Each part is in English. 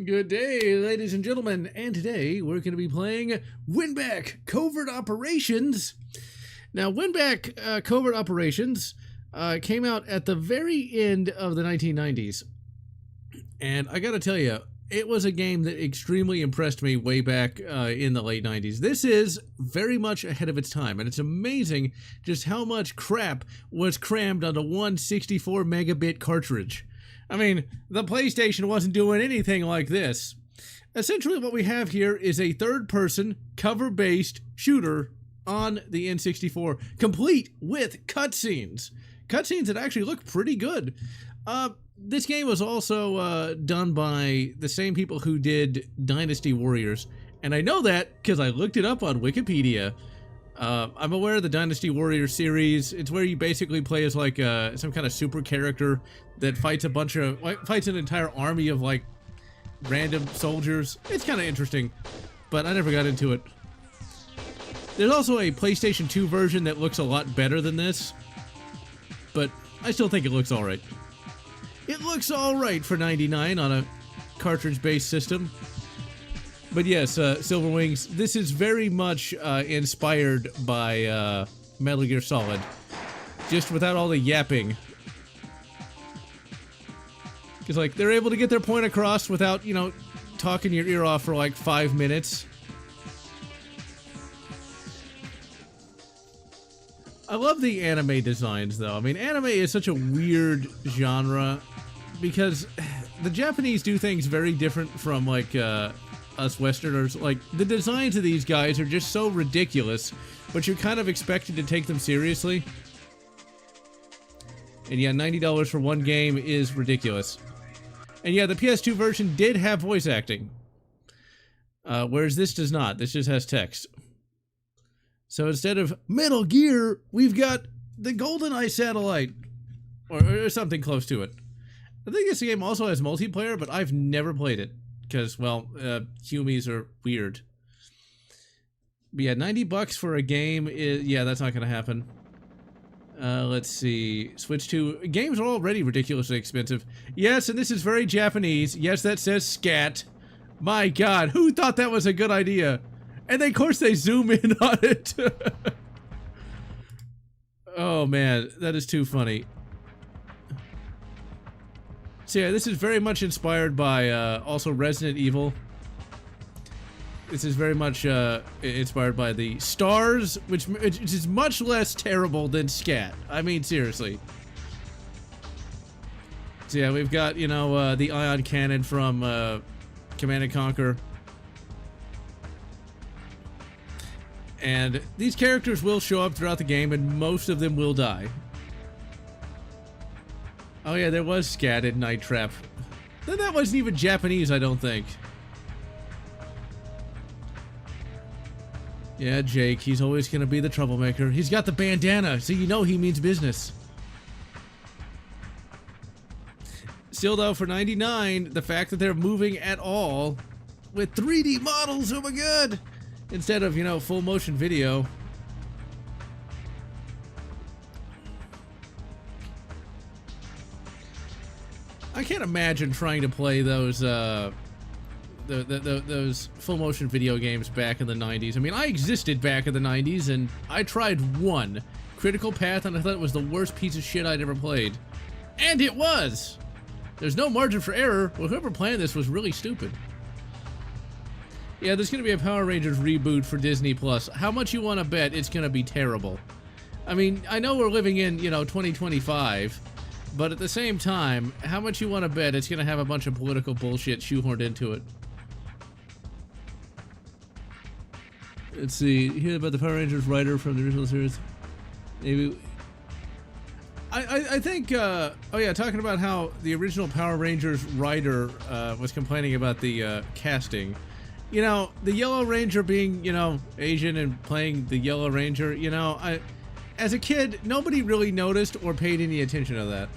Good day, ladies and gentlemen, and today we're going to be playing Winback, Covert Operations. Now, Winback, Covert Operations came out at the very end of the 1990s, and I gotta tell you, it was a game that extremely impressed me way back in the late 90s. This is very much ahead of its time, and it's amazing just how much crap was crammed onto one 64 megabit cartridge. I mean, the PlayStation wasn't doing anything like this. Essentially what we have here is a third-person, cover-based shooter on the N64, complete with cutscenes. Cutscenes that actually look pretty good. This game was also done by the same people who did Dynasty Warriors, and I know that because I looked it up on Wikipedia. I'm aware of the Dynasty Warriors series. It's where you basically play as like some kind of super character that fights fights an entire army of like random soldiers. It's kind of interesting, but I never got into it. There's also a PlayStation 2 version that looks a lot better than this, but I still think it looks alright. It looks alright for 99 on a cartridge-based system. But yes, Silver Wings, this is very much inspired by Metal Gear Solid. Just without all the yapping. Because, like, they're able to get their point across without, you know, talking your ear off for, like, 5 minutes. I love the anime designs, though. I mean, anime is such a weird genre because the Japanese do things very different from, like, us Westerners. Like, the designs of these guys are just so ridiculous, but you're kind of expected to take them seriously. And yeah, $90 for one game is ridiculous. And yeah, the PS2 version did have voice acting, whereas this does not. This just has text. So instead of Metal Gear, we've got the GoldenEye satellite, or something close to it. I think this game also has multiplayer, but I've never played it. Because, well, Humies are weird. But yeah, $90 for a game is... Yeah, that's not going to happen. Let's see. Switch to... Games are already ridiculously expensive. Yes, and this is very Japanese. Yes, that says scat. My god, who thought that was a good idea? And then, of course, they zoom in on it. Oh, man. That is too funny. So yeah, this is very much inspired by also Resident Evil. This is very much inspired by the Stars, which is much less terrible than Scat. I mean, seriously. So yeah, we've got, you know, the ion cannon from Command & Conquer. And these characters will show up throughout the game, and most of them will die. Oh yeah, there was Scat in Night Trap. Then that wasn't even Japanese, I don't think. Yeah, Jake, he's always gonna be the troublemaker. He's got the bandana, so you know he means business. Still though, for 99, the fact that they're moving at all with 3D models, oh my god! Instead of, you know, full motion video. I can't imagine trying to play those those full motion video games back in the 90s. I mean, I existed back in the 90s, and I tried one, Critical Path, and I thought it was the worst piece of shit I'd ever played. And it was! There's no margin for error. Well, whoever planned this was really stupid. Yeah, there's gonna be a Power Rangers reboot for Disney Plus. How much you want to bet it's gonna be terrible? I mean, I know we're living in, you know, 2025, but at the same time, how much you want to bet it's going to have a bunch of political bullshit shoehorned into it? Let's see. Hear about the Power Rangers writer from the original series? Maybe. I think, oh yeah, talking about how the original Power Rangers writer was complaining about the casting. You know, the Yellow Ranger being, you know, Asian and playing the Yellow Ranger, you know, as a kid, nobody really noticed or paid any attention to that.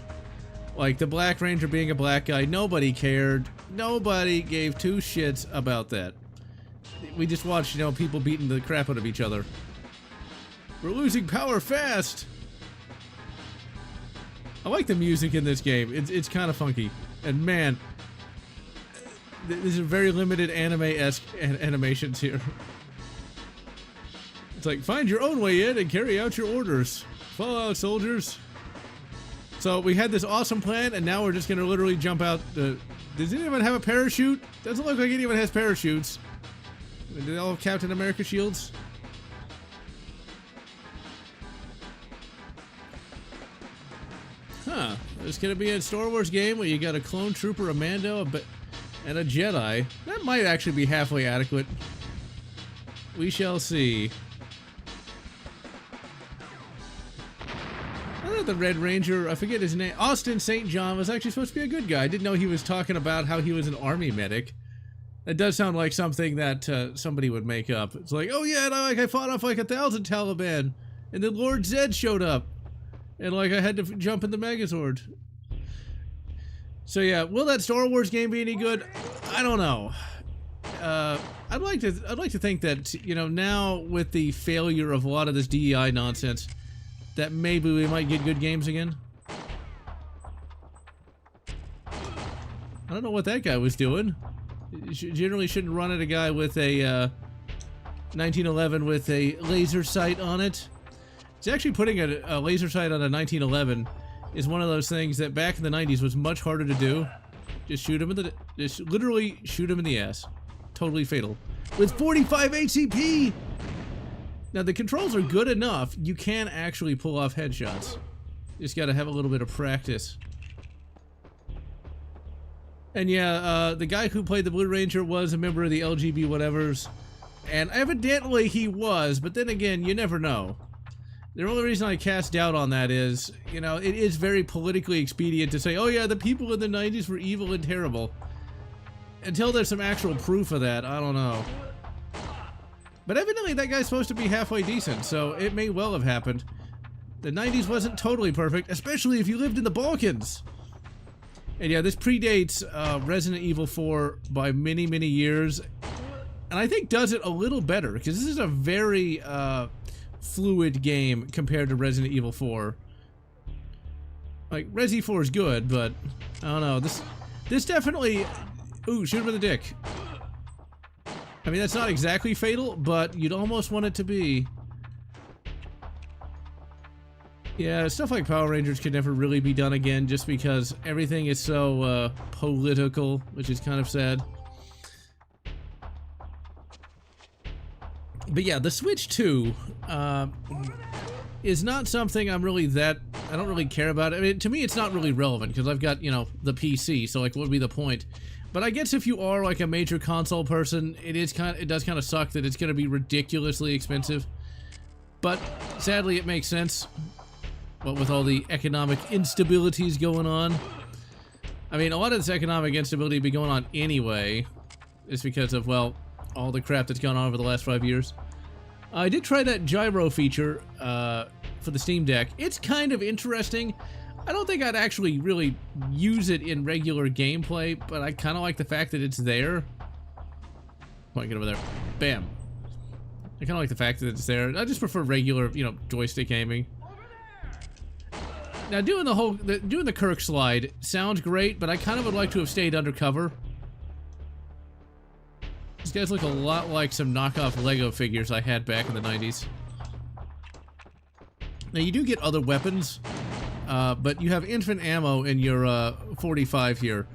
Like, the Black Ranger being a black guy, nobody cared. Nobody gave two shits about that. We just watched, you know, people beating the crap out of each other. We're losing power fast! I like the music in this game. It's kind of funky. And man, These are very limited anime-esque animations here. It's like, find your own way in and carry out your orders. Fall out, soldiers. So we had this awesome plan, and now we're just gonna literally jump out the... Does anyone have a parachute? Doesn't look like anyone has parachutes. Do they all have Captain America shields? Huh. There's gonna be a Star Wars game where you got a clone trooper, a Mando, and a Jedi. That might actually be halfway adequate. We shall see. I thought the Red Ranger, I forget his name, Austin St. John, was actually supposed to be a good guy. I didn't know he was talking about how he was an army medic. That does sound like something that somebody would make up. It's like, oh yeah, like I fought off like 1,000 Taliban, and then Lord Zed showed up, and like I had to jump in the Megazord. So yeah, will that Star Wars game be any good? I don't know. I'd like to think that, you know, now with the failure of a lot of this DEI nonsense, that maybe we might get good games again. I don't know what that guy was doing. You generally shouldn't run at a guy with a 1911 with a laser sight on it. It's actually putting a laser sight on a 1911 is one of those things that back in the 90s was much harder to do. Just shoot him in the, just literally shoot him in the ass. Totally fatal. With 45 HCP! Now the controls are good enough, you can actually pull off headshots. You just gotta have a little bit of practice. And yeah, the guy who played the Blue Ranger was a member of the LGB whatevers. And evidently he was, but then again, you never know. The only reason I cast doubt on that is, you know, it is very politically expedient to say, oh yeah, the people in the 90s were evil and terrible. Until there's some actual proof of that, I don't know. But evidently that guy's supposed to be halfway decent, so it may well have happened. The 90s wasn't totally perfect, especially if you lived in the Balkans. And yeah, this predates Resident Evil 4 by many, many years. And I think does it a little better, because this is a very fluid game compared to Resident Evil 4. Like, Resi 4 is good, but I don't know. This definitely... Ooh, shoot him in the dick. I mean, that's not exactly fatal, but you'd almost want it to be. Yeah, stuff like Power Rangers could never really be done again just because everything is so political, which is kind of sad. But yeah, the Switch 2 is not something I'm really I don't really care about. I mean, to me, it's not really relevant because I've got, you know, the PC, so like, what would be the point? But I guess if you are like a major console person, it does kind of suck that it's going to be ridiculously expensive. But sadly, it makes sense. What with all the economic instabilities going on. I mean, a lot of this economic instability be going on anyway. It's because of, well, all the crap that's gone on over the last 5 years. I did try that gyro feature for the Steam Deck. It's kind of interesting. I don't think I'd actually really use it in regular gameplay, but I kind of like the fact that it's there. Come on, get over there. Bam. I kind of like the fact that it's there. I just prefer regular, you know, joystick aiming. Now, doing the Kirk slide sounds great, but I kind of would like to have stayed undercover. These guys look a lot like some knockoff Lego figures I had back in the 90s. Now, you do get other weapons, but you have infinite ammo in your 45 here.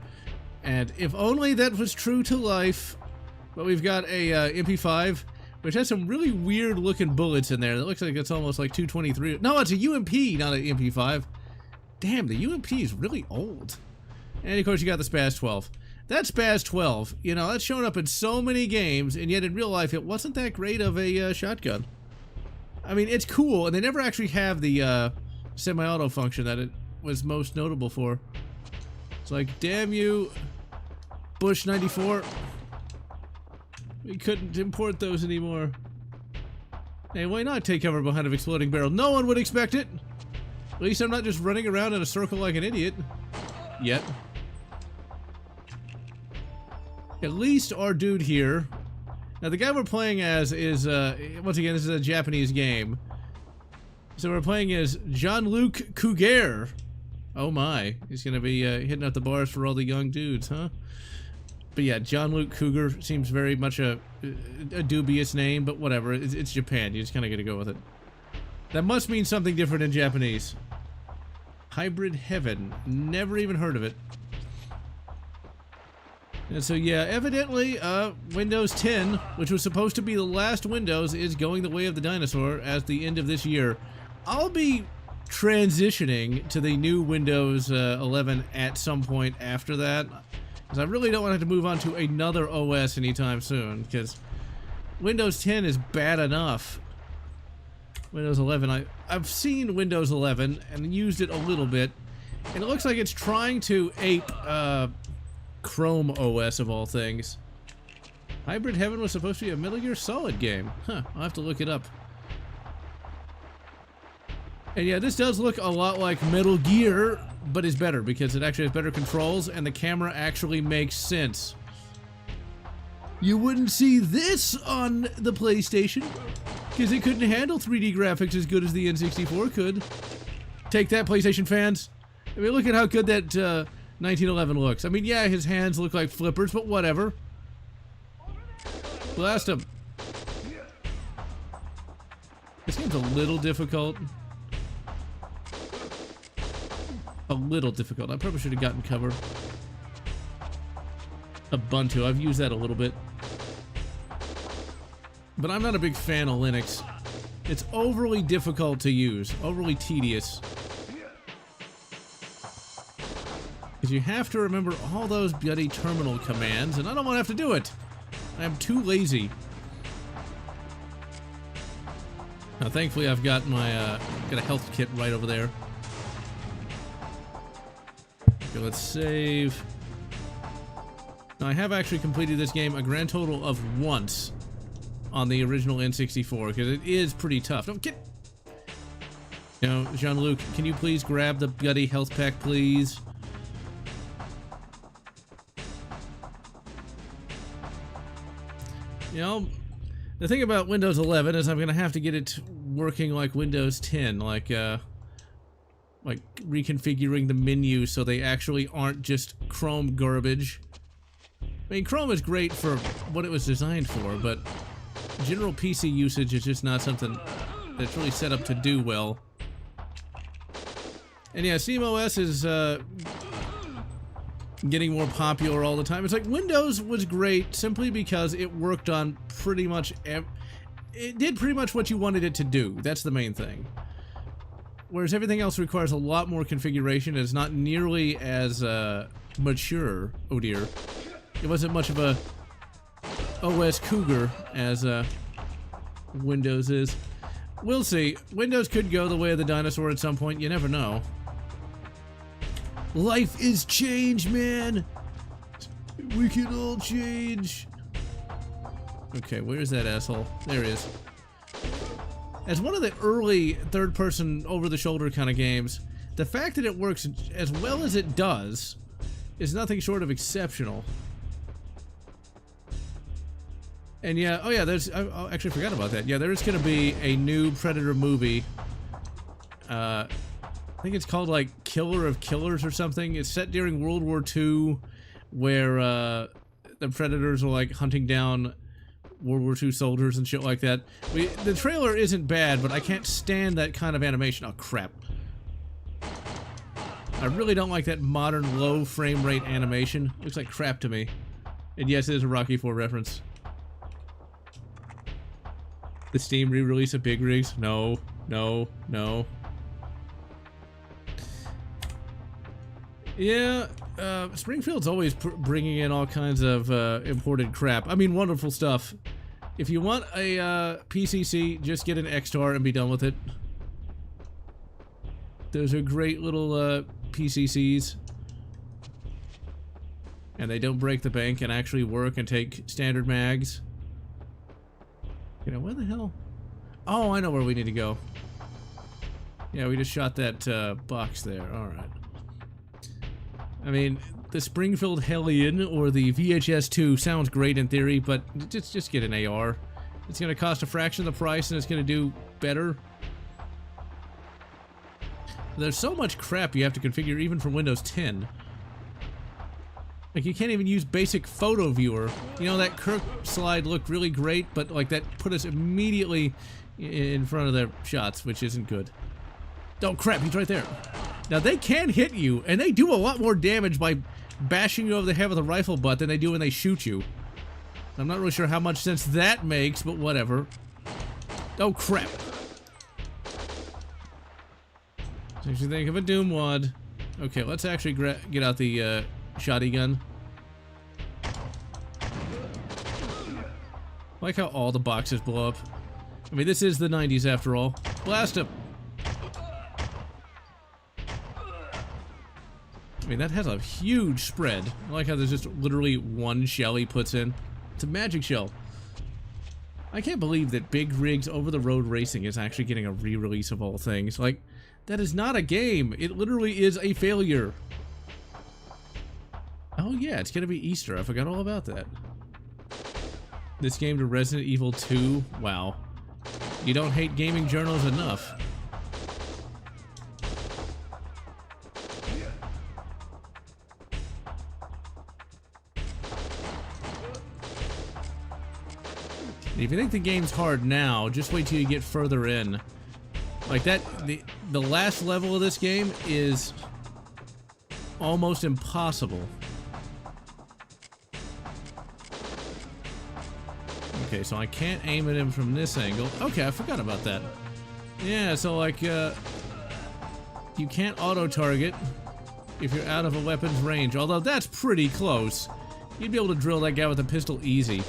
And if only that was true to life. But we've got a MP5, which has some really weird looking bullets in there. That looks like it's almost like 223. No, it's a UMP, not an MP5. Damn, the UMP is really old. And of course you got the Spaz 12. That Spaz 12, you know, that's shown up in so many games, and yet in real life it wasn't that great of a shotgun. I mean, it's cool, and they never actually have the semi-auto function that it was most notable for. It's like, damn you, Bush 94. We couldn't import those anymore. Hey, why not take cover behind an exploding barrel? No one would expect it! At least I'm not just running around in a circle like an idiot. Yet. At least our dude here. Now the guy we're playing as is, once again, this is a Japanese game. So we're playing as Jean-Luc Cougar. Oh my. He's gonna be hitting up the bars for all the young dudes, huh? But yeah, John Luke Cougar seems very much a dubious name, but whatever. It's Japan. You just kind of got to go with it. That must mean something different in Japanese. Hybrid Heaven. Never even heard of it. And so yeah, evidently Windows 10, which was supposed to be the last Windows, is going the way of the dinosaur at the end of this year. I'll be transitioning to the new Windows 11 at some point after that, because I really don't want to have to move on to another OS anytime soon, because Windows 10 is bad enough. Windows 11, I've seen Windows 11 and used it a little bit, and it looks like it's trying to ape Chrome OS of all things. Hybrid Heaven was supposed to be a Metal Gear Solid game. Huh, I'll have to look it up. And yeah, this does look a lot like Metal Gear, but is better because it actually has better controls and the camera actually makes sense. You wouldn't see this on the PlayStation because it couldn't handle 3D graphics as good as the N64 could. Take that, PlayStation fans. I mean, look at how good that 1911 looks. I mean, yeah, his hands look like flippers, but whatever. Blast him. This game's a little difficult. A little difficult. I probably should have gotten cover. Ubuntu. I've used that a little bit. But I'm not a big fan of Linux. It's overly difficult to use. Overly tedious. Because you have to remember all those bloody terminal commands, and I don't want to have to do it. I'm too lazy. Now, thankfully, I've got my got a health kit right over there. Okay, let's save. Now, I have actually completed this game a grand total of once on the original N64 because it is pretty tough. Don't get. You know, Jean-Luc, can you please grab the bloody health pack, please? You know, the thing about Windows 11 is I'm gonna have to get it working like Windows 10, like reconfiguring the menus so they actually aren't just Chrome garbage. I mean, Chrome is great for what it was designed for, but general PC usage is just not something that's really set up to do well. And yeah, SteamOS is getting more popular all the time. It's like Windows was great simply because it worked on pretty much it did pretty much what you wanted it to do. That's the main thing. Whereas everything else requires a lot more configuration and is not nearly as mature. Oh dear. It wasn't much of a OS cougar as Windows is. We'll see. Windows could go the way of the dinosaur at some point. You never know. Life is change, man. We can all change. Okay, where's that asshole? There he is. As one of the early third-person, over-the-shoulder kind of games, the fact that it works as well as it does is nothing short of exceptional. And yeah, oh yeah, there's, I actually forgot about that. Yeah, there is going to be a new Predator movie. I think it's called like Killer of Killers or something. It's set during World War II, where the Predators are like hunting down World War II soldiers and shit like that. The trailer isn't bad, but I can't stand that kind of animation. Oh crap. I really don't like that modern low frame rate animation. Looks like crap to me. And yes, it is a Rocky IV reference. The Steam re-release of Big Rigs? No, no, no. Yeah, Springfield's always bringing in all kinds of imported crap. I mean, wonderful stuff. If you want a PCC, just get an X-Tar and be done with it. Those are great little PCCs. And they don't break the bank and actually work and take standard mags. You know, where the hell? Oh, I know where we need to go. Yeah, we just shot that box there. Alright. I mean, the Springfield Hellion or the VHS-2 sounds great in theory, but just get an AR. It's going to cost a fraction of the price and it's going to do better. There's so much crap you have to configure even for Windows 10. Like, you can't even use basic photo viewer. You know, that Kirk slide looked really great, but, like, that put us immediately in front of their shots, which isn't good. Oh, crap, he's right there. Now, they can hit you, and they do a lot more damage by bashing you over the head with a rifle butt than they do when they shoot you. I'm not really sure how much sense that makes, but whatever. Oh, crap. Makes you think of a Doom wad. Okay, let's actually get out the shotty gun. I like how all the boxes blow up. I mean, this is the 90s after all. Blast him! I mean, that has a huge spread. I like how there's just literally one shell he puts in. It's a magic shell. I can't believe that Big Rigs Over-the-Road Racing is actually getting a re-release of all things. Like, that is not a game. It literally is a failure. Oh yeah, it's gonna be Easter. I forgot all about that. This game to Resident Evil 2? Wow. You don't hate gaming journals enough. If you think the game's hard now, just wait till you get further in. Like that, the last level of this game is almost impossible. Okay, so I can't aim at him from this angle. Okay, I forgot about that. Yeah, so like, you can't auto-target if you're out of a weapon's range, although that's pretty close. You'd be able to drill that guy with a pistol easy.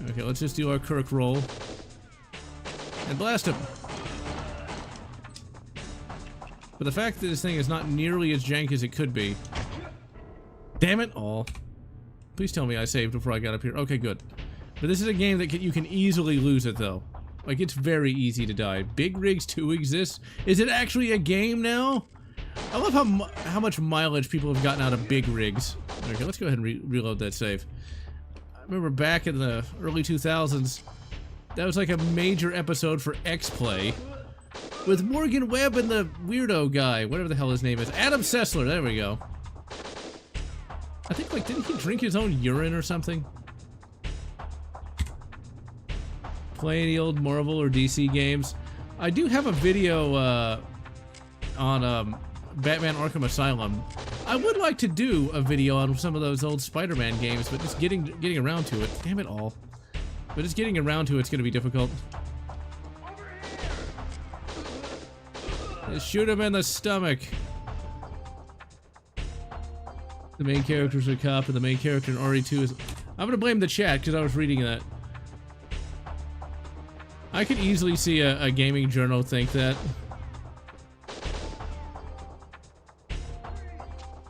Okay, let's just do our Kirk roll. And blast him! But the fact that this thing is not nearly as jank as it could be. Damn it all. Please tell me I saved before I got up here. Okay, good. But this is a game that you can easily lose it, though. Like, it's very easy to die. Big Rigs 2 exists? Is it actually a game now? I love how much mileage people have gotten out of Big Rigs. Okay, let's go ahead and reload that save. I remember back in the early 2000s, that was like a major episode for X-Play. With Morgan Webb and the weirdo guy, whatever the hell his name is. Adam Sessler, there we go. I think, like, didn't he drink his own urine or something? Play any old Marvel or DC games. I do have a video on Batman Arkham Asylum. I would like to do a video on some of those old Spider-Man games, but just getting around to it. Damn it all. But just getting around to it's going to be difficult. Just shoot him in the stomach. The main character's a cop, and the main character in RE2 is... I'm going to blame the chat, because I was reading that. I could easily see a gaming journal think that.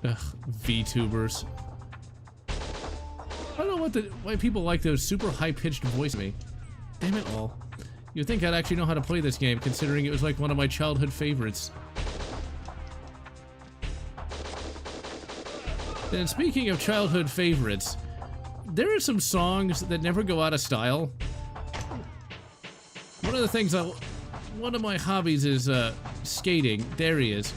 Ugh, VTubers. I don't know why people like those super high-pitched voice me. Damn it all. You'd think I'd actually know how to play this game, considering it was like one of my childhood favorites. And speaking of childhood favorites, there are some songs that never go out of style. One of the things one of my hobbies is skating. There he is.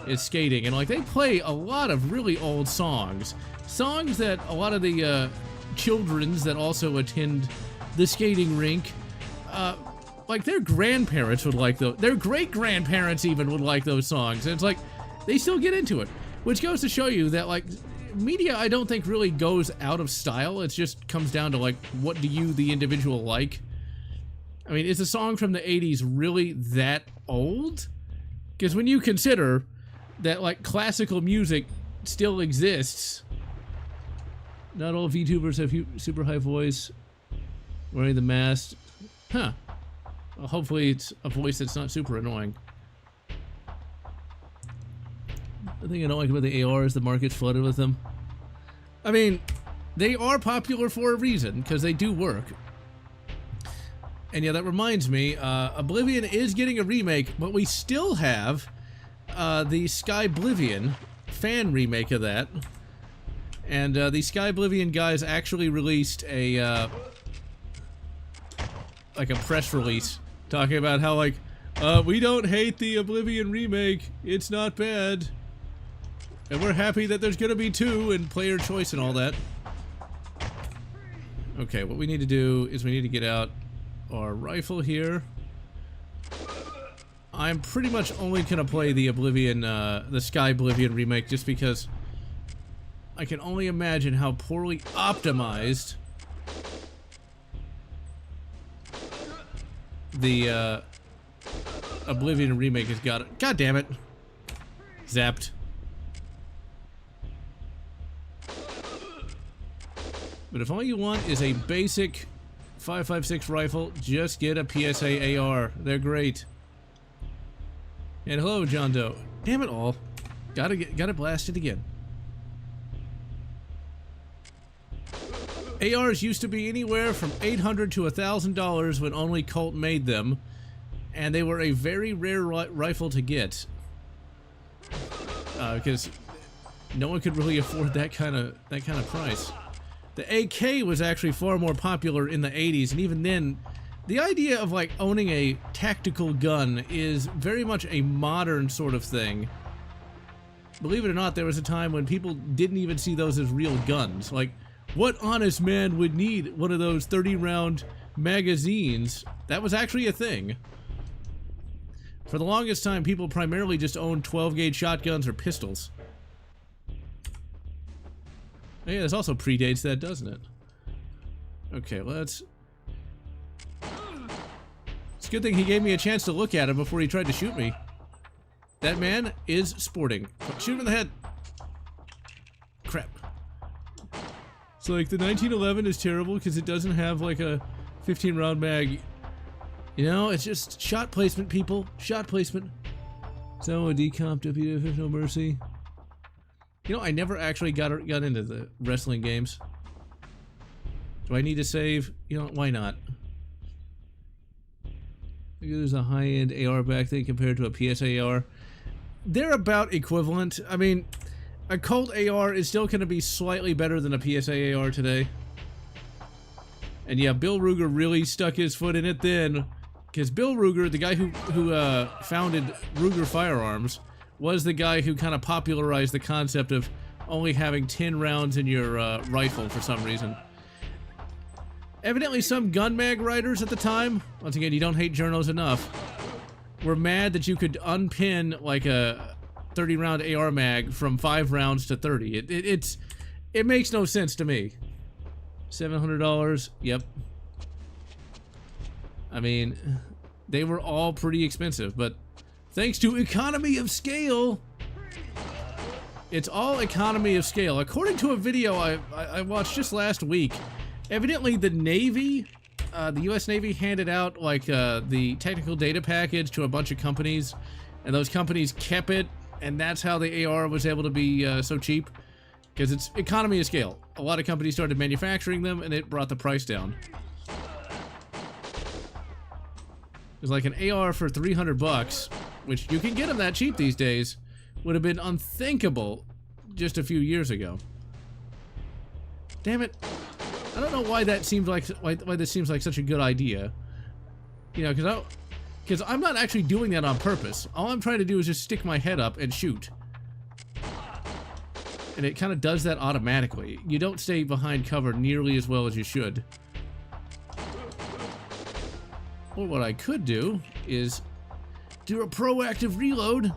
Is skating, and like they play a lot of really old songs. Songs that a lot of the childrens that also attend the skating rink, like their grandparents would like those. Their great-grandparents even would like those songs. And it's like, they still get into it. Which goes to show you that, like, media I don't think really goes out of style. It just comes down to, like, what do you, the individual, like? I mean, is a song from the 80s really that old? Because when you consider that, like, classical music still exists. Not all VTubers have super high voice. Wearing the mask. Huh. Well, hopefully it's a voice that's not super annoying. The thing I don't like about the AR is the market's flooded with them. I mean, they are popular for a reason, because they do work. And yeah, that reminds me, Oblivion is getting a remake, but we still have the Skyblivion fan remake of that. And the Skyblivion guys actually released a like a press release talking about how, like, we don't hate the Oblivion remake, it's not bad. And we're happy that there's gonna be 2 and player choice and all that. Okay, what we need to do is we need to get out our rifle here. I'm pretty much only gonna play the Oblivion, the Sky Oblivion remake just because I can only imagine how poorly optimized the, Oblivion remake has got it. God damn it. Zapped. But if all you want is a basic 5.56 rifle, just get a PSA AR. They're great. And hello, John Doe. Damn it all. Gotta blast it again. ARs used to be anywhere from $800 to $1,000 when only Colt made them, and they were a very rare rifle to get. Because no one could really afford that kind of price. The AK was actually far more popular in the 80s, and even then, the idea of like owning a tactical gun is very much a modern sort of thing. Believe it or not, there was a time when people didn't even see those as real guns. Like, what honest man would need one of those 30-round magazines? That was actually a thing. For the longest time, people primarily just owned 12-gauge shotguns or pistols. Yeah, this also predates that, doesn't it? Okay, let's... It's a good thing he gave me a chance to look at him before he tried to shoot me. That man is sporting. Shoot him in the head. Crap. So, like, the 1911 is terrible because it doesn't have, like, a 15-round mag. You know, it's just shot placement, people. Shot placement. So, a decomp, WWF, no mercy. You know, I never actually got into the wrestling games. Do I need to save? You know, why not? There's a high-end AR back then compared to a PSA AR. They're about equivalent. I mean, a Colt AR is still going to be slightly better than a PSA AR today. And yeah, Bill Ruger really stuck his foot in it then. Because Bill Ruger, the guy who founded Ruger Firearms, was the guy who kind of popularized the concept of only having 10 rounds in your rifle for some reason. Evidently some gun mag writers at the time, once again, you don't hate journos enough, were mad that you could unpin like a 30-round AR mag from 5 rounds to 30. It makes no sense to me. $700, yep. I mean, they were all pretty expensive, but thanks to economy of scale, it's all economy of scale. According to a video I watched just last week, evidently the Navy, the U.S. Navy handed out like the technical data package to a bunch of companies, and those companies kept it, and that's how the AR was able to be so cheap, because it's economy of scale. A lot of companies started manufacturing them, and it brought the price down. It's like an AR for 300 bucks, which you can get them that cheap these days, would have been unthinkable just a few years ago. Damn it. I don't know why that seems like why this seems like such a good idea. You know, because I'm not actually doing that on purpose. All I'm trying to do is just stick my head up and shoot. And it kind of does that automatically. You don't stay behind cover nearly as well as you should. Or what I could do is do a proactive reload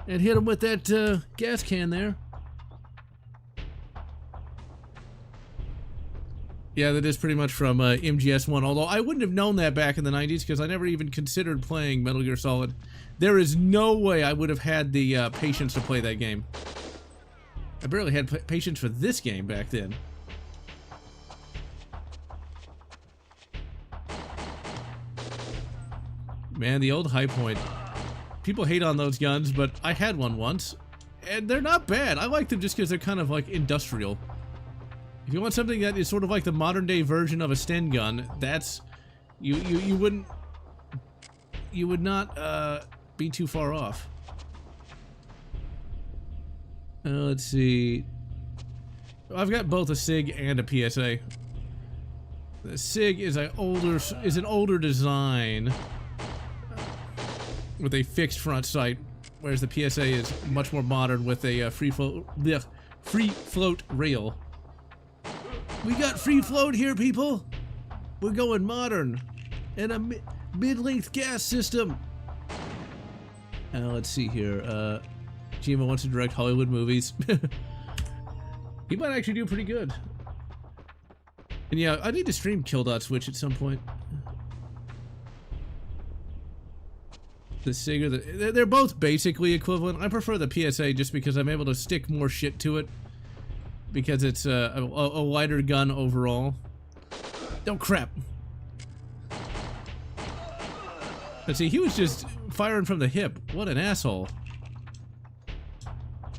and hit him with that gas can there. Yeah, that is pretty much from MGS1, although I wouldn't have known that back in the 90s because I never even considered playing Metal Gear Solid. There is no way I would have had the patience to play that game. I barely had patience for this game back then. Man, the old High Point. People hate on those guns, but I had one once, and they're not bad. I like them just because they're kind of like industrial. If you want something that is sort of like the modern day version of a Sten gun, that's you would not be too far off. Let's see. I've got both a SIG and a PSA. The SIG is an older design with a fixed front sight, whereas the PSA is much more modern with a free float rail. We got free float here, people. We're going modern and a mid-length gas system. Let's see here. Gima wants to direct Hollywood movies. He might actually do pretty good. And yeah, I need to stream Kill.Switch at some point. The SIG or they're both basically equivalent. I prefer the PSA just because I'm able to stick more shit to it. Because it's a lighter gun overall. Oh crap. But see, he was just firing from the hip. What an asshole.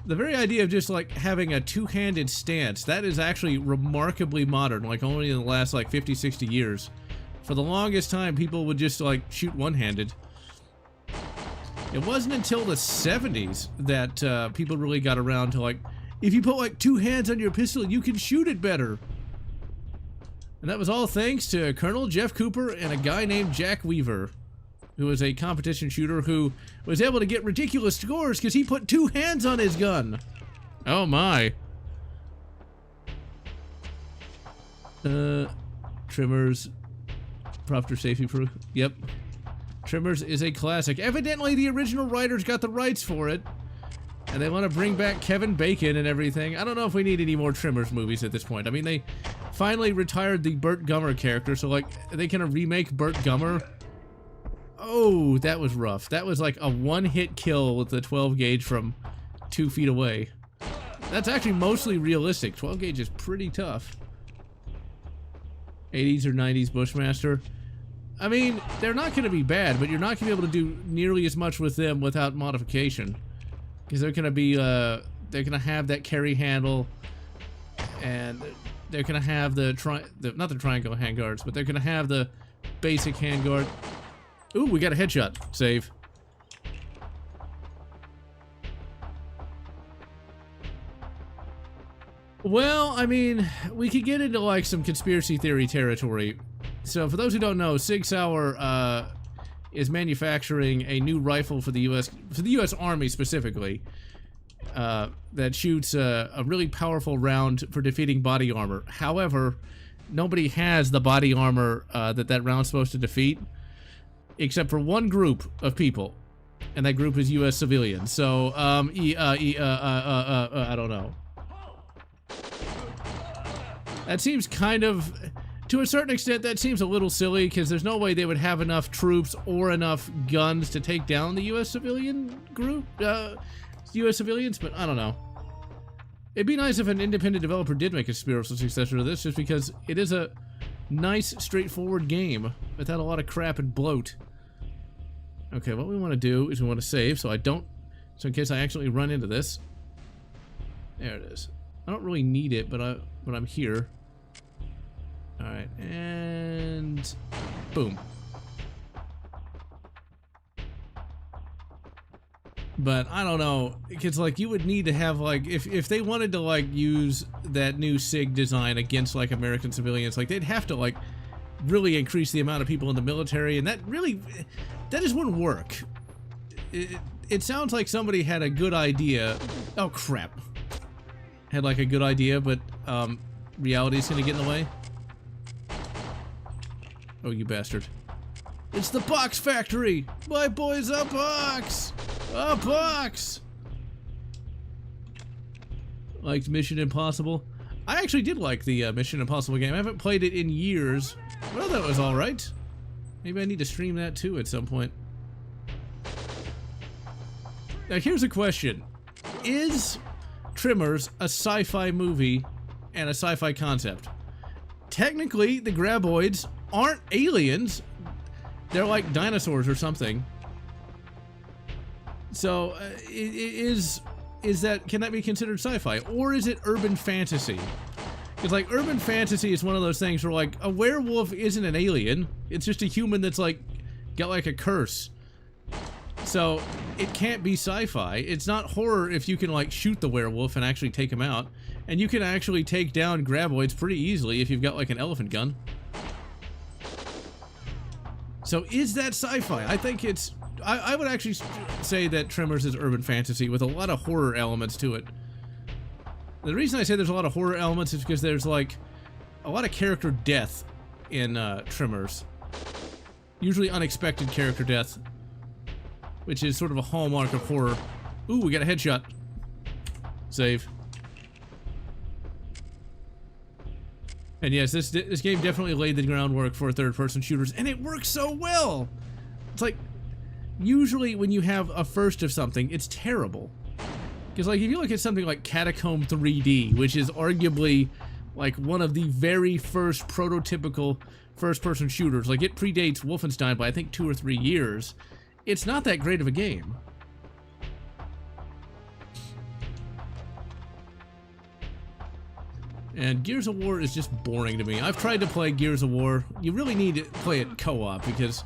The very idea of just like having a two-handed stance, that is actually remarkably modern, like only in the last like 50, 60 years. For the longest time, people would just like shoot one-handed. It wasn't until the 70s that people really got around to like, if you put like two hands on your pistol, you can shoot it better. And that was all thanks to Colonel Jeff Cooper and a guy named Jack Weaver, who was a competition shooter who was able to get ridiculous scores because he put two hands on his gun. Oh my. Trimmers. Proper safety proof. Yep. Trimmers is a classic. Evidently the original writers got the rights for it. And they want to bring back Kevin Bacon and everything. I don't know if we need any more Trimmers movies at this point. I mean, they finally retired the Burt Gummer character, so like, they can remake Burt Gummer. Oh, that was rough. That was like a one-hit kill with the 12 gauge from 2 feet away. That's actually mostly realistic. 12 gauge is pretty tough. 80s or 90s Bushmaster. I mean, they're not going to be bad, but you're not going to be able to do nearly as much with them without modification. Because they're going to be, they're going to have that carry handle, and they're going to have not the triangle handguards, but they're going to have the basic handguard. Ooh, we got a headshot. Save. Well, I mean, we could get into like some conspiracy theory territory. So for those who don't know, Sig Sauer is manufacturing a new rifle for the U.S. Army specifically, that shoots a really powerful round for defeating body armor. However, nobody has the body armor that round's supposed to defeat, except for one group of people, and that group is U.S. civilians. So, I don't know. That seems kind of, to a certain extent, that seems a little silly, because there's no way they would have enough troops or enough guns to take down the U.S. civilian group, U.S. civilians, but I don't know. It'd be nice if an independent developer did make a spiritual successor to this, just because it is a nice, straightforward game without a lot of crap and bloat. Okay, what we want to do is we want to save, so in case I actually run into this. There it is. I don't really need it, but I'm here. Alright, and boom. But I don't know, because like you would need to have like, if they wanted to like use that new SIG design against like American civilians, like they'd have to like really increase the amount of people in the military, and that just wouldn't work. It sounds like somebody had a good idea. Oh crap. Had like a good idea, but reality's gonna get in the way. Oh, you bastard. It's the box factory! My boy's a box! A box! Liked Mission Impossible. I actually did like the Mission Impossible game. I haven't played it in years. Well, that was alright. Maybe I need to stream that too at some point. Now here's a question. Is Trimmers a sci-fi movie and a sci-fi concept? Technically, the graboids aren't aliens. They're like dinosaurs or something. So, can that be considered sci-fi? Or is it urban fantasy? Because like urban fantasy is one of those things where like a werewolf isn't an alien. It's just a human that's like got like a curse. So it can't be sci-fi. It's not horror if you can like shoot the werewolf and actually take him out. And you can actually take down graboids pretty easily if you've got like an elephant gun. So is that sci-fi? I think it's I would actually say that Tremors is urban fantasy with a lot of horror elements to it. The reason I say there's a lot of horror elements is because there's like a lot of character death in Tremors. Usually unexpected character death, which is sort of a hallmark of horror. Ooh, we got a headshot. Save. And yes, this game definitely laid the groundwork for third-person shooters, and it works so well! It's like, usually when you have a first of something, it's terrible. Because like, if you look at something like Catacomb 3D, which is arguably like one of the very first prototypical first-person shooters, like it predates Wolfenstein by I think 2 or 3 years, it's not that great of a game. And Gears of War is just boring to me. I've tried to play Gears of War. You really need to play it co-op because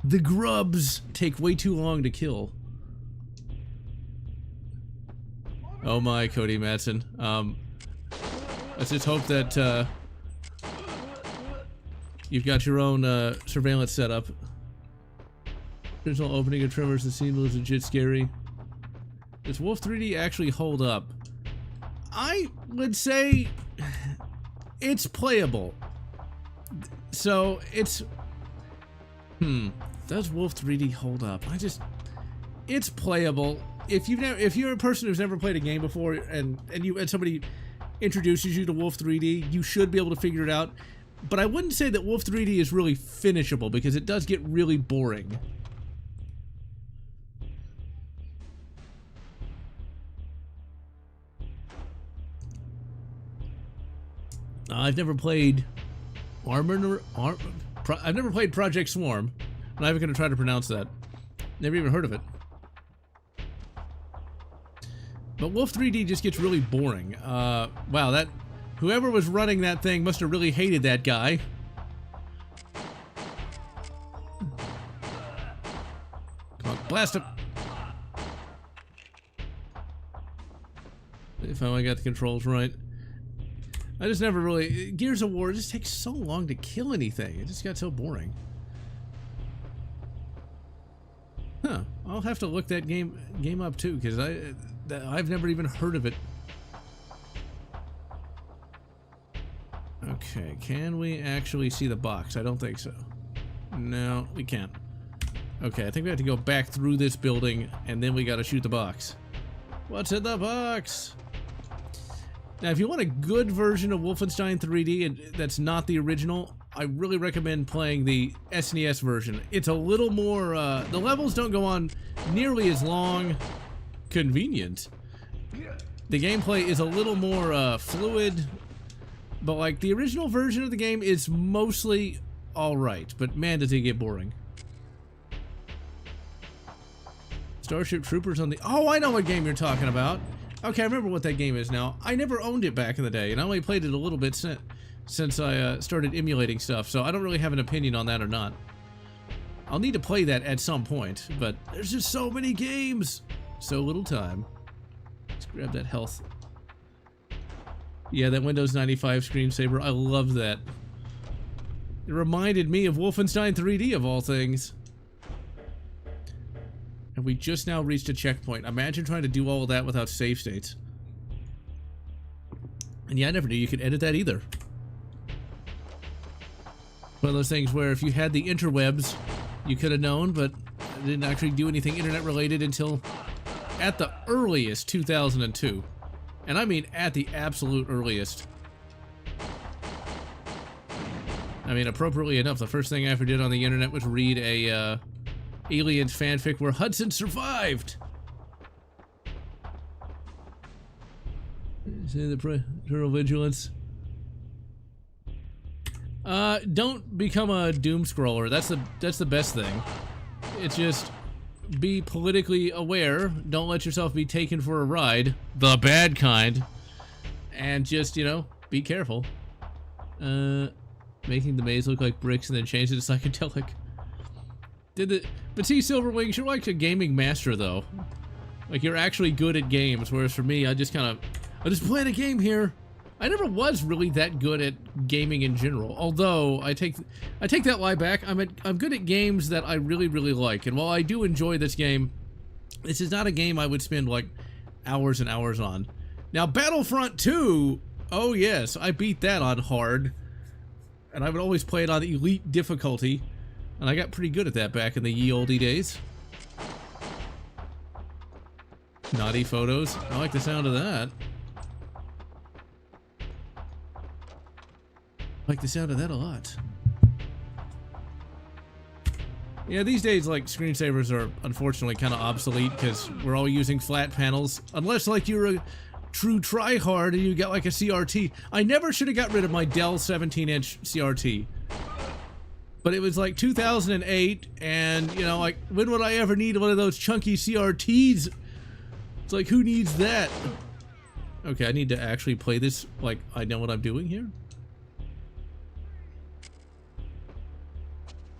the grubs take way too long to kill. Oh my, Cody Madsen. Let's just hope that you've got your own surveillance setup. Original opening of Tremors, the scene was legit scary. Does Wolf 3D actually hold up? I would say it's playable. So it's does Wolf 3D hold up? It's playable. If you're a person who's never played a game before and somebody introduces you to Wolf 3D, you should be able to figure it out. But I wouldn't say that Wolf 3D is really finishable because it does get really boring. I've never played I've never played Project Swarm. I'm not even going to try to pronounce that. Never even heard of it. But Wolf 3D just gets really boring. Wow, whoever was running that thing must have really hated that guy. Come on, blast him. If I only got the controls right. I just never really... Gears of War just takes so long to kill anything. It just got so boring. Huh. I'll have to look that game up too, because I've never even heard of it. Okay, can we actually see the box? I don't think so. No, we can't. Okay, I think we have to go back through this building, and then we gotta shoot the box. What's in the box? Now, if you want a good version of Wolfenstein 3D and that's not the original, I really recommend playing the SNES version. It's a little more, the levels don't go on nearly as long. Convenient. The gameplay is a little more fluid, but like the original version of the game is mostly alright, but man does it get boring. Starship Troopers on the... Oh, I know what game you're talking about. Okay, I remember what that game is now. I never owned it back in the day, and I only played it a little bit since I started emulating stuff, so I don't really have an opinion on that or not. I'll need to play that at some point, but there's just so many games! So little time. Let's grab that health. Yeah, that Windows 95 screensaver, I love that. It reminded me of Wolfenstein 3D of all things. And we just now reached a checkpoint. Imagine trying to do all of that without save states. And yeah, I never knew you could edit that either. One of those things where if you had the interwebs, you could have known, but didn't actually do anything internet related until at the earliest 2002. And I mean at the absolute earliest. I mean, appropriately enough, the first thing I ever did on the internet was read a Aliens fanfic where Hudson survived. Say the Eternal Vigilance. Don't become a doom scroller. That's the best thing. It's just be politically aware. Don't let yourself be taken for a ride, the bad kind, and just, you know, be careful. Making the maze look like bricks and then change it to psychedelic. But see, Silverwings, you're like a gaming master, though. Like, you're actually good at games, whereas for me, I'm just playing a game here. I never was really that good at gaming in general. Although I take that lie back. I'm good at games that I really like. And while I do enjoy this game, this is not a game I would spend like hours and hours on. Now Battlefront 2, oh yes, I beat that on hard. And I would always play it on elite difficulty. And I got pretty good at that back in the ye olde days. Naughty photos. I like the sound of that. I like the sound of that a lot. Yeah, these days, like, screensavers are unfortunately kind of obsolete because we're all using flat panels. Unless, like, you're a true tryhard and you got, like, a CRT. I never should have got rid of my Dell 17-inch CRT. But it was, like, 2008, and, you know, like, when would I ever need one of those chunky CRTs? It's like, who needs that? Okay, I need to actually play this like I know what I'm doing here.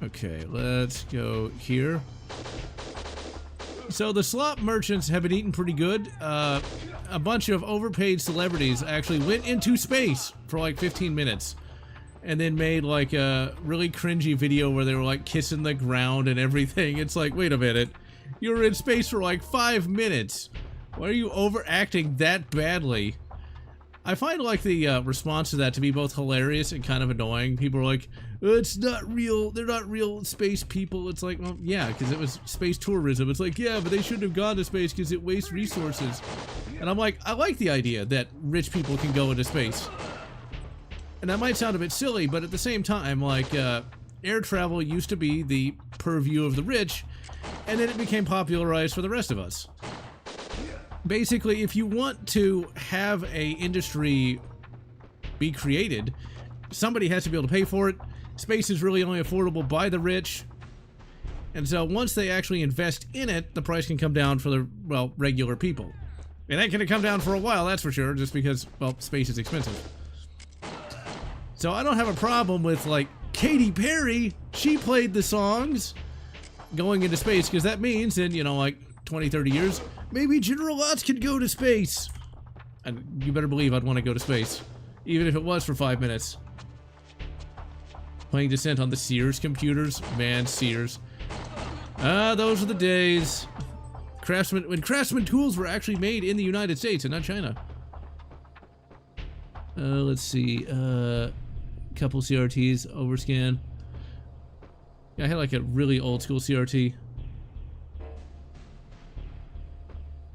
Okay, let's go here. So the slot merchants have been eating pretty good. A bunch of overpaid celebrities actually went into space for like 15 minutes and then made like a really cringy video where they were like kissing the ground and everything. It's like, wait a minute. You were in space for like 5 minutes. Why are you overacting that badly? I find like the response to that to be both hilarious and kind of annoying. People are like, oh, it's not real, they're not real space people. It's like, well, yeah, because it was space tourism. It's like, yeah, but they shouldn't have gone to space because it wastes resources. And I'm like, I like the idea that rich people can go into space. And that might sound a bit silly, but at the same time, like, air travel used to be the purview of the rich, and then it became popularized for the rest of us. Basically, if you want to have a industry be created, somebody has to be able to pay for it. Space is really only affordable by the rich. And so once they actually invest in it, the price can come down for the, well, regular people. It ain't gonna come down for a while, that's for sure, just because, well, space is expensive. So I don't have a problem with, like, Katy Perry, she played the songs going into space, because that means in, you know, like 20, 30 years, maybe General Lotz could go to space. And you better believe I'd want to go to space. Even if it was for 5 minutes. Playing Descent on the Sears computers. Man, Sears. Ah, those are the days. When Craftsman tools were actually made in the United States and not China. Let's see. Couple CRTs. Overscan. Yeah, I had like a really old school CRT.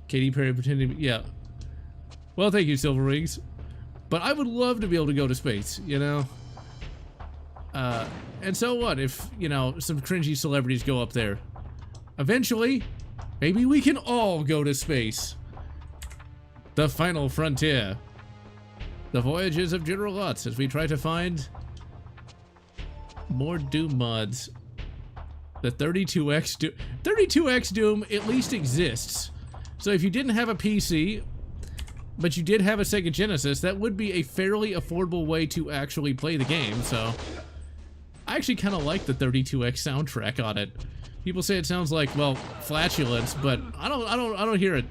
Katy Perry pretending to be, yeah. Well, thank you, Silver Rings. But I would love to be able to go to space, you know? And so what if, you know, some cringy celebrities go up there? Eventually, maybe we can all go to space. The final frontier. The voyages of General Lotz as we try to find more Doom mods. The 32X Doom at least exists. So if you didn't have a PC, but you did have a Sega Genesis, that would be a fairly affordable way to actually play the game, so... I actually kind of like the 32X soundtrack on it. People say it sounds like, well, flatulence, but I don't hear it.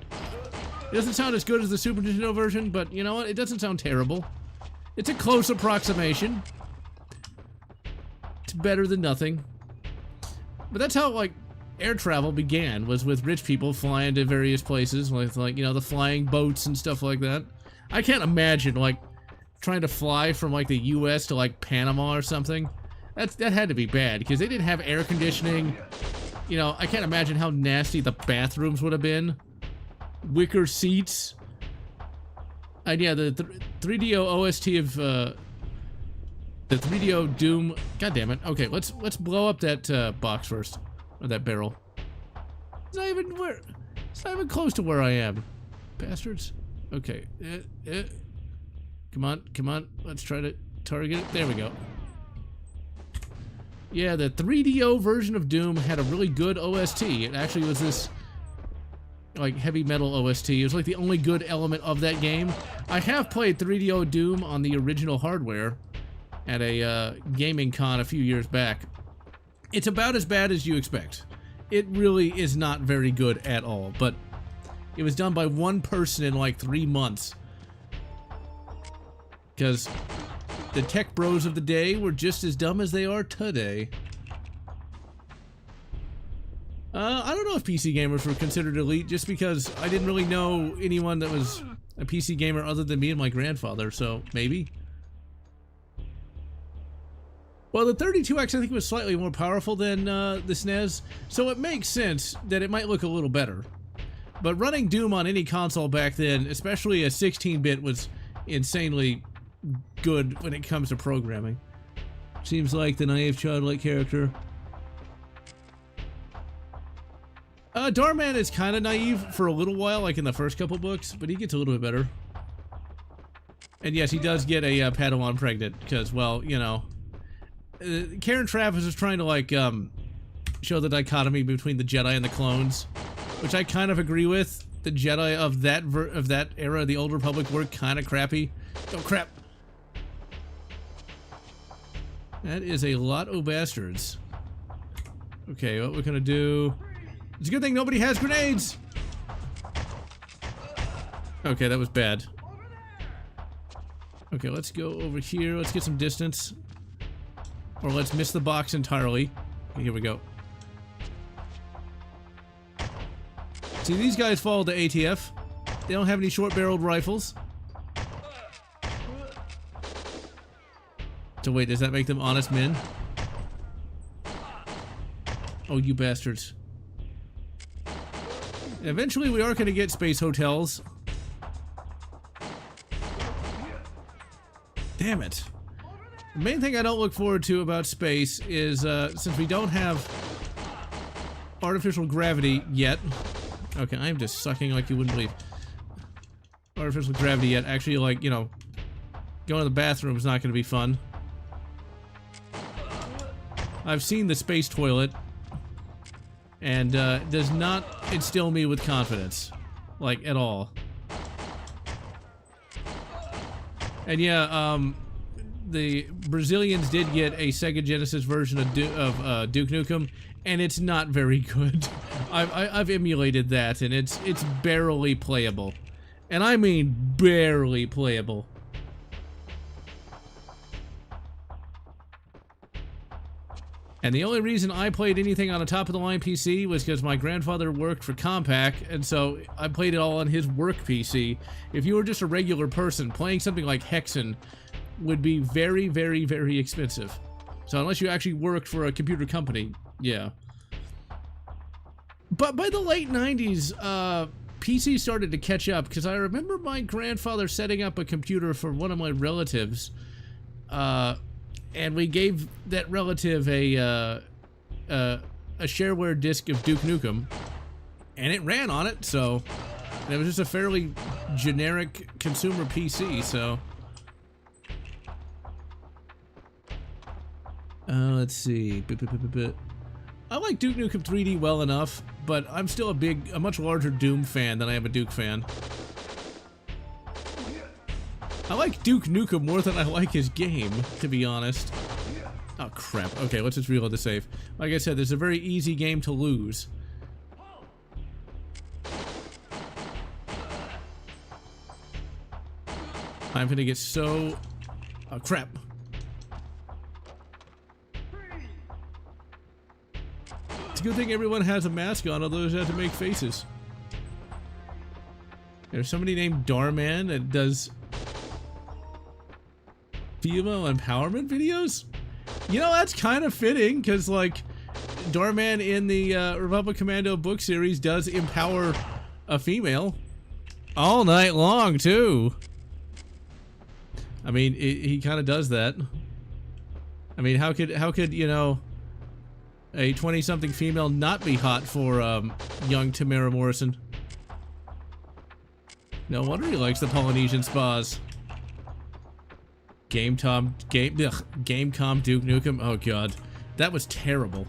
It doesn't sound as good as the Super Nintendo version, but you know what? It doesn't sound terrible. It's a close approximation. It's better than nothing. But that's how, like, air travel began, was with rich people flying to various places, like, you know, the flying boats and stuff like that. I can't imagine, like, trying to fly from, like, the US to, like, Panama or something. That had to be bad, because they didn't have air conditioning. You know, I can't imagine how nasty the bathrooms would have been. Wicker seats. And yeah, the 3DO OST of, the 3DO Doom. God damn it. Okay, let's blow up that, box first. Or that barrel. It's not even close to where I am. Bastards. Okay. Come on. Let's try to target it. There we go. Yeah, the 3DO version of Doom had a really good OST. It actually was this, like, heavy metal OST. It was like the only good element of that game. I have played 3DO Doom on the original hardware at a gaming con a few years back. It's about as bad as you expect. It really is not very good at all, but it was done by one person in like 3 months. because the tech bros of the day were just as dumb as they are today. I don't know if PC gamers were considered elite just because I didn't really know anyone that was a PC gamer other than me and my grandfather, so maybe. Well, the 32X I think was slightly more powerful than the SNES, so it makes sense that it might look a little better. But running Doom on any console back then, especially a 16-bit, was insanely good when it comes to programming. Seems like the naive childlike character. Darman is kind of naive for a little while, like in the first couple books, but he gets a little bit better. And yes, he does get a Padawan pregnant, because, well, you know, Karen Travis is trying to, like, show the dichotomy between the Jedi and the clones, which I kind of agree with. The Jedi of that era of the Old Republic were kind of crappy. Oh, crap. That is a lot of bastards. Okay, what we're gonna do... It's a good thing nobody has grenades! Okay, that was bad. Okay, let's go over here. Let's get some distance. Or let's miss the box entirely. Okay, here we go. See, these guys follow the ATF. They don't have any short-barreled rifles. So wait, does that make them honest men? Oh, you bastards. Eventually, we are going to get space hotels. Damn it. The main thing I don't look forward to about space is, since we don't have artificial gravity yet... Okay, I'm just sucking like you wouldn't believe. Artificial gravity yet. Actually, like, you know, going to the bathroom is not going to be fun. I've seen the space toilet, and does not instill me with confidence, like, at all. And yeah, the Brazilians did get a Sega Genesis version of Duke Nukem, and it's not very good. I've emulated that, and it's barely playable, and I mean barely playable. And the only reason I played anything on a top-of-the-line PC was because my grandfather worked for Compaq, and so I played it all on his work PC. If you were just a regular person, playing something like Hexen would be very, very, very expensive. So unless you actually worked for a computer company, yeah. But by the late 90s, PC started to catch up, because I remember my grandfather setting up a computer for one of my relatives, and we gave that relative a shareware disk of Duke Nukem, and it ran on it, so it was just a fairly generic consumer PC, so... let's see. I like Duke Nukem 3D well enough, but I'm still a much larger Doom fan than I am a Duke fan. I like Duke Nukem more than I like his game, to be honest. Oh, crap. Okay, let's just reload the save. Like I said, this is a very easy game to lose. I'm gonna get so... Oh, crap. It's a good thing everyone has a mask on, although they have to make faces. There's somebody named Darman that does... female empowerment videos? You know, that's kind of fitting, because, like, Darman in the Republic Commando book series does empower a female. All night long, too. I mean, he kind of does that. I mean, how could, you know, a 20-something female not be hot for, young Tamara Morrison? No wonder he likes the Polynesian spas. Gamecom Duke Nukem. Oh god, that was terrible.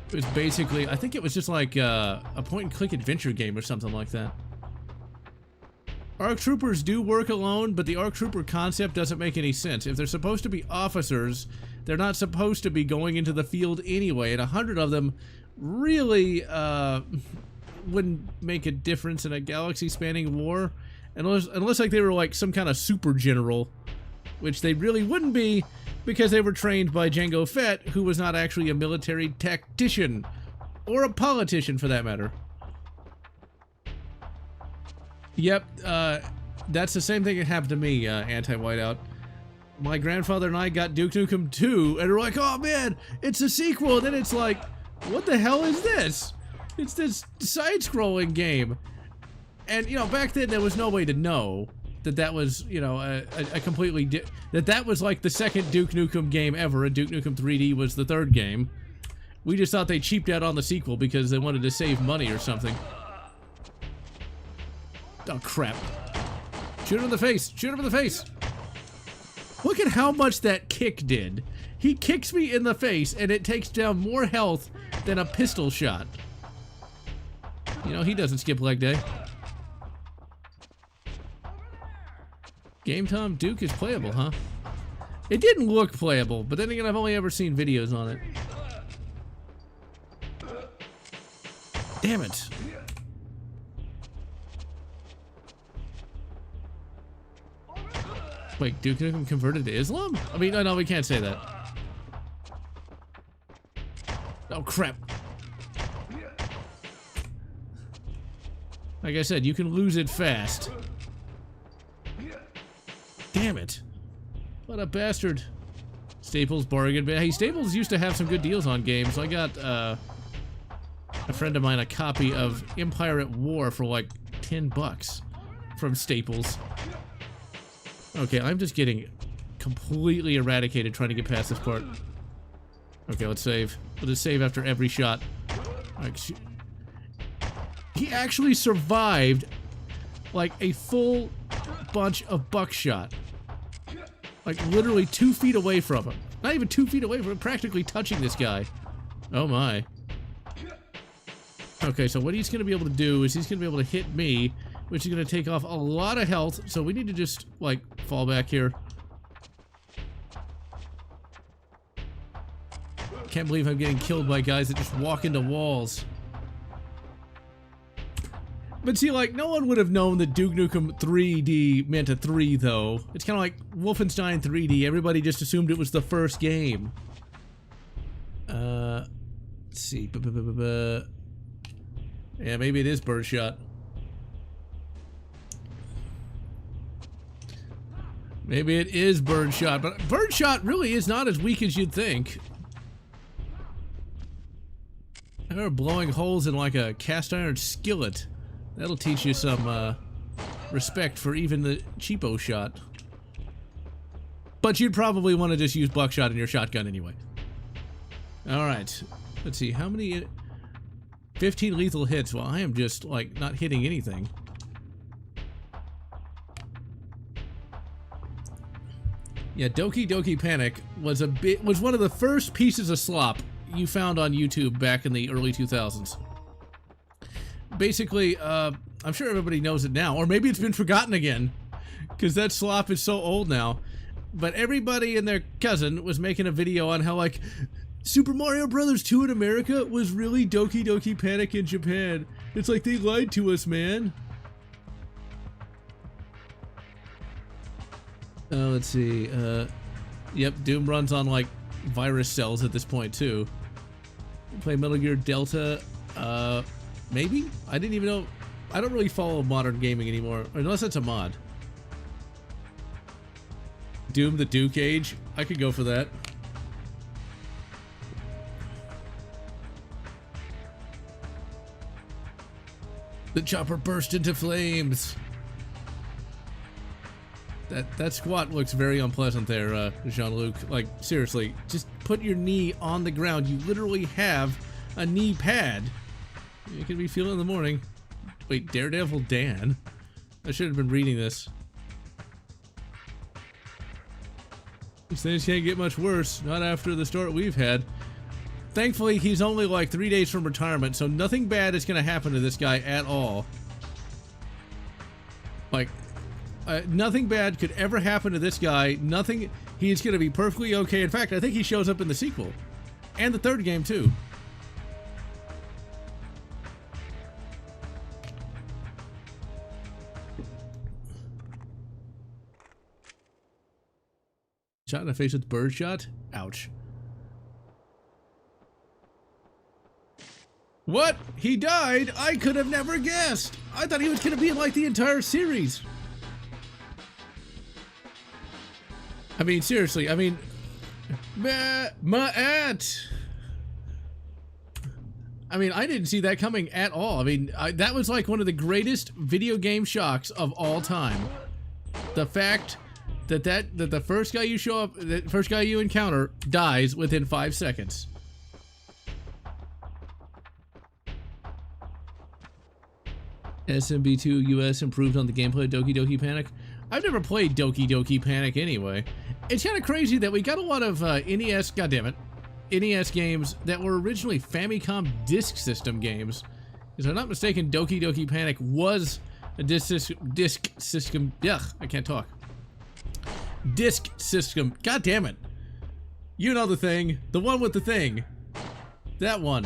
It was basically, I think it was just like a point-and-click adventure game or something like that. ARC Troopers do work alone, but the ARC Trooper concept doesn't make any sense. If they're supposed to be officers, they're not supposed to be going into the field anyway, and 100 of them really wouldn't make a difference in a galaxy-spanning war. unless like they were like some kind of super general, which they really wouldn't be because they were trained by Jango Fett, who was not actually a military tactician or a politician for that matter. Yep, that's the same thing that happened to me, Anti-Whiteout. My grandfather and I got Duke Nukem 2, and we're like, oh man, it's a sequel, and then it's like, what the hell is this? It's this side-scrolling game. And, you know, back then there was no way to know that that was, you know, a completely, that was like the second Duke Nukem game ever, and Duke Nukem 3D was the third game. We just thought they cheaped out on the sequel because they wanted to save money or something. Oh, crap. Shoot him in the face! Shoot him in the face! Look at how much that kick did. He kicks me in the face, and it takes down more health than a pistol shot. You know, he doesn't skip leg day. Game Tom Duke is playable, huh? It didn't look playable, but then again, I've only ever seen videos on it. Damn it. Wait, Duke Nukem converted to Islam? I mean, no, we can't say that. Oh, crap. Like I said, you can lose it fast. Damn it. What a bastard. Staples bargain. Hey, Staples used to have some good deals on games. I got, a friend of mine a copy of Empire at War for like $10 from Staples. Okay, I'm just getting completely eradicated trying to get past this part. Okay, let's save. We'll just save after every shot. Right, he actually survived like a full bunch of buckshot. Like literally 2 feet away from him. Not even 2 feet away from him, practically touching this guy. Oh my. Okay, so what he's going to be able to do is he's going to be able to hit me, which is going to take off a lot of health, so we need to just, like, fall back here. Can't believe I'm getting killed by guys that just walk into walls. But see, like, no one would have known that Duke Nukem 3D meant a 3, though. It's kind of like Wolfenstein 3D. Everybody just assumed it was the first game. Let's see. Yeah, maybe it is Birdshot. Maybe it is Birdshot, but Birdshot really is not as weak as you'd think. They're blowing holes in like a cast iron skillet. That'll teach you some respect for even the cheapo shot. But you'd probably want to just use buckshot in your shotgun anyway. Alright, let's see, how many... 15 lethal hits. Well, I am just, like, not hitting anything. Yeah, Doki Doki Panic was was one of the first pieces of slop you found on YouTube back in the early 2000s. Basically, I'm sure everybody knows it now, or maybe it's been forgotten again, because that slop is so old now. But everybody and their cousin was making a video on how, like, Super Mario Bros. 2 in America was really Doki Doki Panic in Japan. It's like they lied to us, man. Let's see. Yep, Doom runs on like virus cells at this point too. Play Metal Gear Delta. Maybe? I didn't even know. I don't really follow modern gaming anymore, unless it's a mod. Doom the Duke Age. I could go for that. The chopper burst into flames. That squat looks very unpleasant there, Jean-Luc. Like, seriously, just put your knee on the ground. You literally have a knee pad. You can be feeling in the morning. Wait, Daredevil Dan? I should have been reading this. These things can't get much worse. Not after the start we've had. Thankfully, he's only like 3 days from retirement, so nothing bad is going to happen to this guy at all. Like, nothing bad could ever happen to this guy. Nothing. He's going to be perfectly okay. In fact, I think he shows up in the sequel. And the third game, too. Shot in the face with birdshot? Ouch. What? He died? I could have never guessed. I thought he was going to be in like the entire series. I mean, seriously, I mean, Maat. I mean, I didn't see that coming at all. I mean, that was like one of the greatest video game shocks of all time. The fact that the first guy you show up, the first guy you encounter dies within 5 seconds. SMB2 US improved on the gameplay of Doki Doki Panic. I've never played Doki Doki Panic anyway. It's kind of crazy that we got a lot of NES, goddammit, NES games that were originally Famicom Disk System games. If I'm not mistaken, Doki Doki Panic was a disk system. Yuck, I can't talk. Disk system. God damn it. You know the thing. The one with the thing. That one.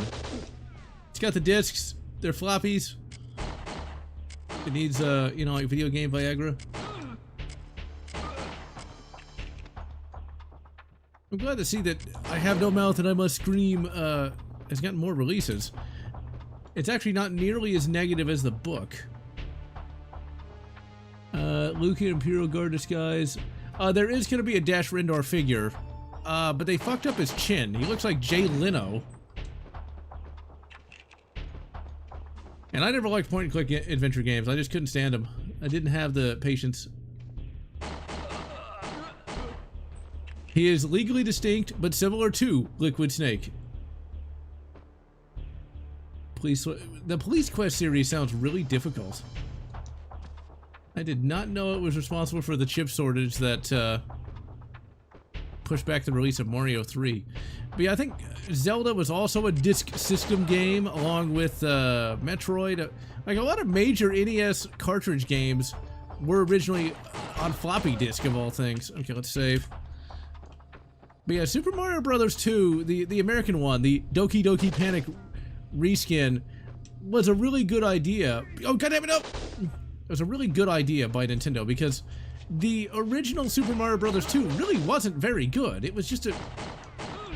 It's got the discs. They're floppies. It needs, you know, like video game Viagra. I'm glad to see that I Have No Mouth and I Must Scream has gotten more releases. It's actually not nearly as negative as the book. Luke Imperial Guard Disguise. There is going to be a Dash Rendar figure, but they fucked up his chin. He looks like Jay Leno. And I never liked point-and-click adventure games. I just couldn't stand them. I didn't have the patience. He is legally distinct, but similar to Liquid Snake. The Police Quest series sounds really difficult. I did not know it was responsible for the chip shortage that pushed back the release of Mario 3. But yeah, I think Zelda was also a disk system game along with Metroid. Like a lot of major NES cartridge games were originally on floppy disk of all things. Okay, let's save. But yeah, Super Mario Brothers 2, the American one, the Doki Doki Panic reskin, was a really good idea. Oh, goddammit, no! It was a really good idea by Nintendo because the original Super Mario Brothers 2 really wasn't very good. It was just a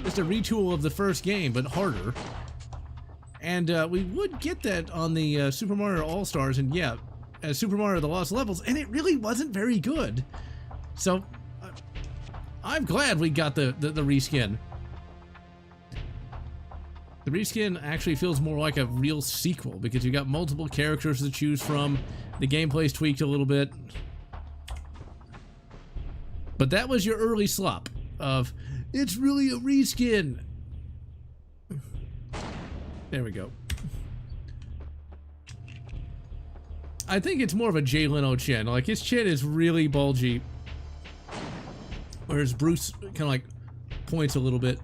retool of the first game, but harder. And we would get that on the Super Mario All-Stars, and yeah, as Super Mario The Lost Levels, and it really wasn't very good. So, I'm glad we got the reskin. The reskin actually feels more like a real sequel, because you got multiple characters to choose from, the gameplay's tweaked a little bit. But that was your early slop of, it's really a reskin. There we go. I think it's more of a Jay Leno chin. Like, his chin is really bulgy. Whereas Bruce kind of like points a little bit.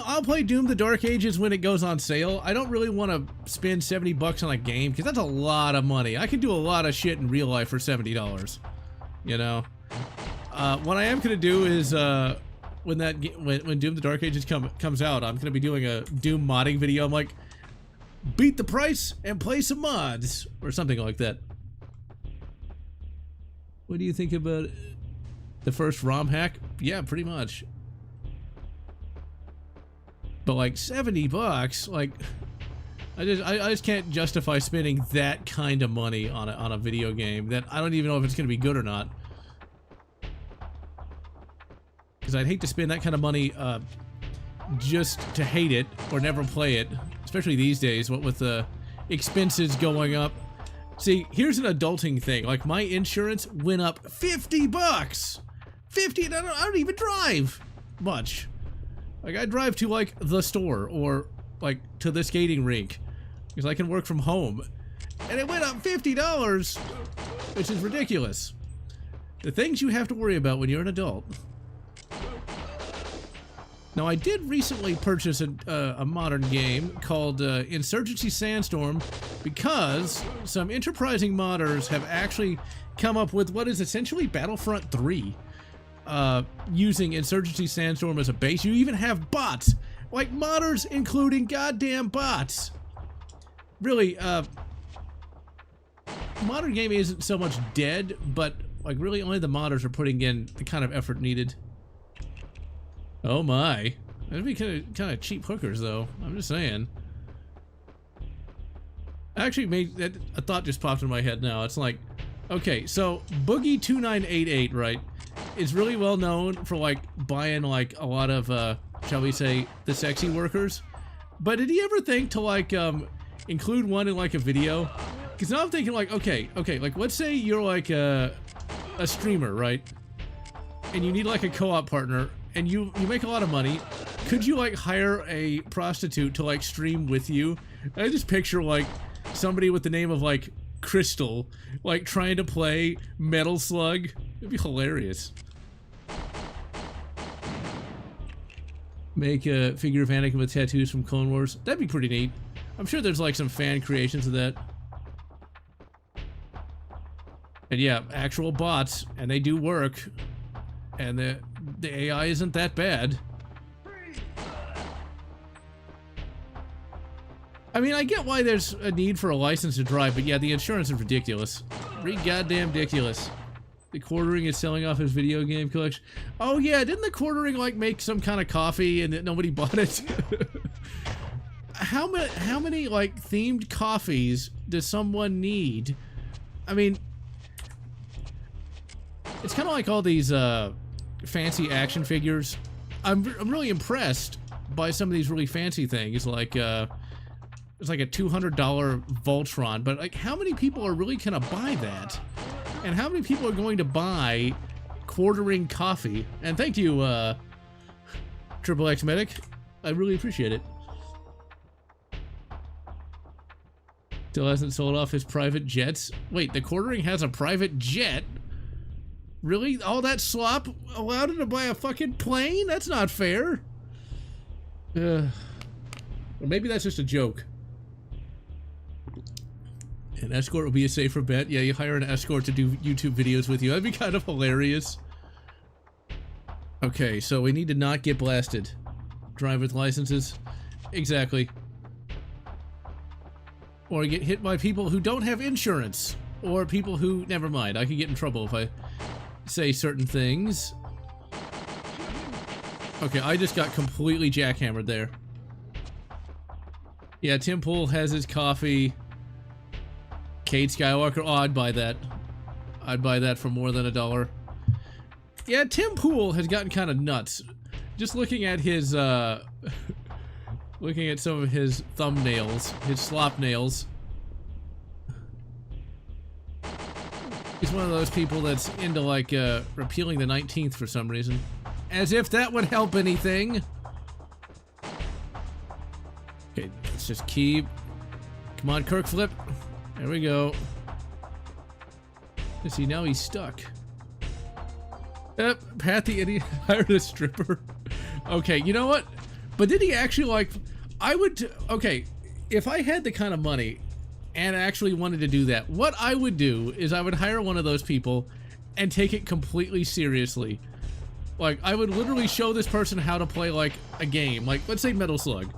I'll play Doom the Dark Ages when it goes on sale. I don't really want to spend 70 bucks on a game, because that's a lot of money. I can do a lot of shit in real life for $70. You know? What I am gonna do is when Doom the Dark Ages comes out, I'm gonna be doing a Doom modding video. I'm like, beat the price and play some mods or something like that. What do you think about the first ROM hack? Yeah, pretty much. But like 70 bucks, like I just can't justify spending that kind of money on a video game that I don't even know if it's gonna be good or not. Because I'd hate to spend that kind of money just to hate it or never play it, especially these days, what with the expenses going up. See, here's an adulting thing. Like, my insurance went up 50 bucks! 50, and I don't even drive much. Like, I drive to, like, the store or, like, to the skating rink because I can work from home. And it went up $50, which is ridiculous. The things you have to worry about when you're an adult. Now, I did recently purchase a modern game called Insurgency Sandstorm because some enterprising modders have actually come up with what is essentially Battlefront 3 using Insurgency Sandstorm as a base. You even have bots, like modders including goddamn bots. Really, modern gaming isn't so much dead, but Like, really, only the modders are putting in the kind of effort needed. Oh my. That'd be kind of cheap hookers, though. I'm just saying. Actually, a thought just popped in my head now. It's like, okay, so Boogie2988, right, is really well known for, like, buying, like, a lot of, shall we say, the sexy workers. But did he ever think to, like, include one in, like, a video? Because now I'm thinking, like, okay, like, let's say you're, like, a streamer, right? And you need, like, a co-op partner, and you make a lot of money. Could you, like, hire a prostitute to, like, stream with you? I just picture, like, somebody with the name of, like, Crystal, like, trying to play Metal Slug. It'd be hilarious. Make a figure of Anakin with tattoos from Clone Wars. That'd be pretty neat. I'm sure there's, like, some fan creations of that. And yeah, actual bots, and they do work. And the AI isn't that bad. I mean, I get why there's a need for a license to drive, but yeah, the insurance is ridiculous. Goddamn ridiculous. The Quartering is selling off his video game collection. Oh yeah, didn't the Quartering, like, make some kind of coffee and that nobody bought it? How many, like, themed coffees does someone need? I mean, it's kind of like all these, fancy action figures. I'm really impressed by some of these really fancy things, like, it's like a $200 Voltron, but, like, how many people are really gonna buy that? And how many people are going to buy Quartering coffee? And thank you, Triple X Medic. I really appreciate it. Still hasn't sold off his private jets. Wait, the Quartering has a private jet? Really? All that slop allowed him to buy a fucking plane? That's not fair. Or maybe that's just a joke. An escort will be a safer bet. Yeah, you hire an escort to do YouTube videos with you. That'd be kind of hilarious. Okay, so we need to not get blasted. Driver's licenses. Exactly. Or get hit by people who don't have insurance. Or people who... Never mind, I could get in trouble if I say certain things. Okay, I just got completely jackhammered there. Yeah, Tim Pool has his coffee. Cade Skywalker. Oh, I'd buy that. I'd buy that for more than $1. Yeah, Tim Pool has gotten kind of nuts. Just looking at his, looking at some of his thumbnails, his slop nails. He's one of those people that's into, like, repealing the 19th for some reason. As if that would help anything. Okay, let's just keep... Come on, Kirk Flip. There we go. Let's see, now he's stuck. Yep, Pat the idiot hired a stripper. Okay, you know what? But did he actually, like... I would... Okay, if I had the kind of money and actually wanted to do that, what I would do is I would hire one of those people and take it completely seriously. Like, I would literally show this person how to play, like, a game. Like, let's say Metal Slug.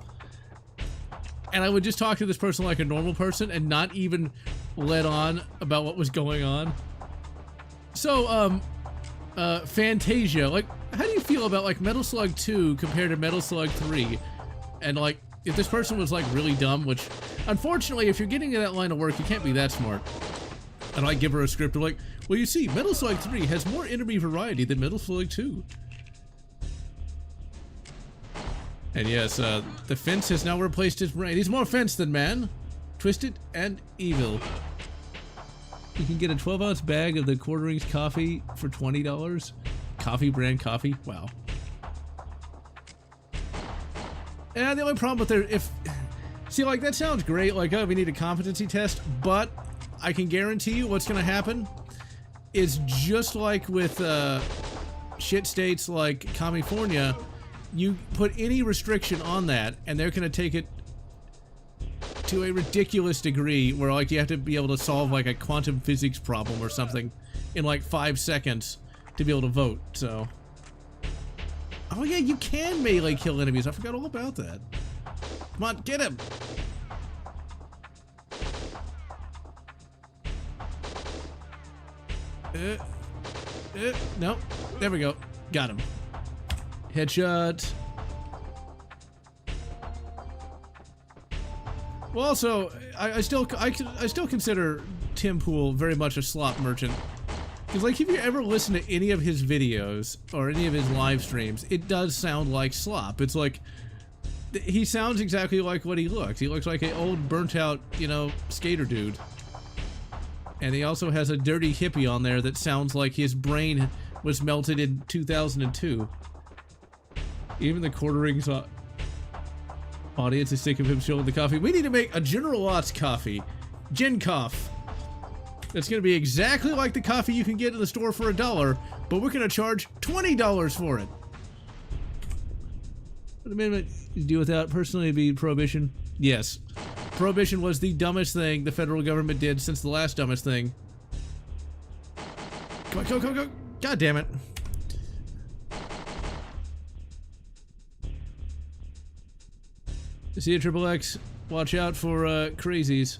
And I would just talk to this person like a normal person and not even let on about what was going on. So, Fantasia, like, how do you feel about, like, Metal Slug 2 compared to Metal Slug 3? And, like, if this person was, like, really dumb, which, unfortunately, if you're getting to that line of work, you can't be that smart. And I give her a script, like, well, you see, Metal Slug 3 has more enemy variety than Metal Slug 2. And yes, the fence has now replaced his brain. He's more fence than man. Twisted and evil. You can get a 12-ounce bag of the Quarterings coffee for $20. Coffee brand coffee. Wow. And the only problem with their... See, like, that sounds great. Like, oh, we need a competency test. But I can guarantee you what's going to happen is just like with shit states like California... You put any restriction on that, and they're going to take it to a ridiculous degree where, like, you have to be able to solve, like, a quantum physics problem or something in, like, 5 seconds to be able to vote, so... Oh, yeah, you can melee kill enemies. I forgot all about that. Come on, get him! No. There we go. Got him. Headshot. Well, also, I still consider Tim Pool very much a slot merchant. Because, like, if you ever listen to any of his videos or any of his live streams, it does sound like slop. It's like, he sounds exactly like what he looks. He looks like an old, burnt-out, you know, skater dude. And he also has a dirty hippie on there that sounds like his brain was melted in 2002. Even the quartering audience is sick of him showing the coffee. We need to make a General Lotz coffee. Gen Coff. It's going to be exactly like the coffee you can get in the store for $1, but we're going to charge $20 for it. What amendment you do without personally be prohibition? Yes. Prohibition was the dumbest thing the federal government did since the last dumbest thing. Come on, go, go, go. God damn it. See you, Triple X. Watch out for crazies.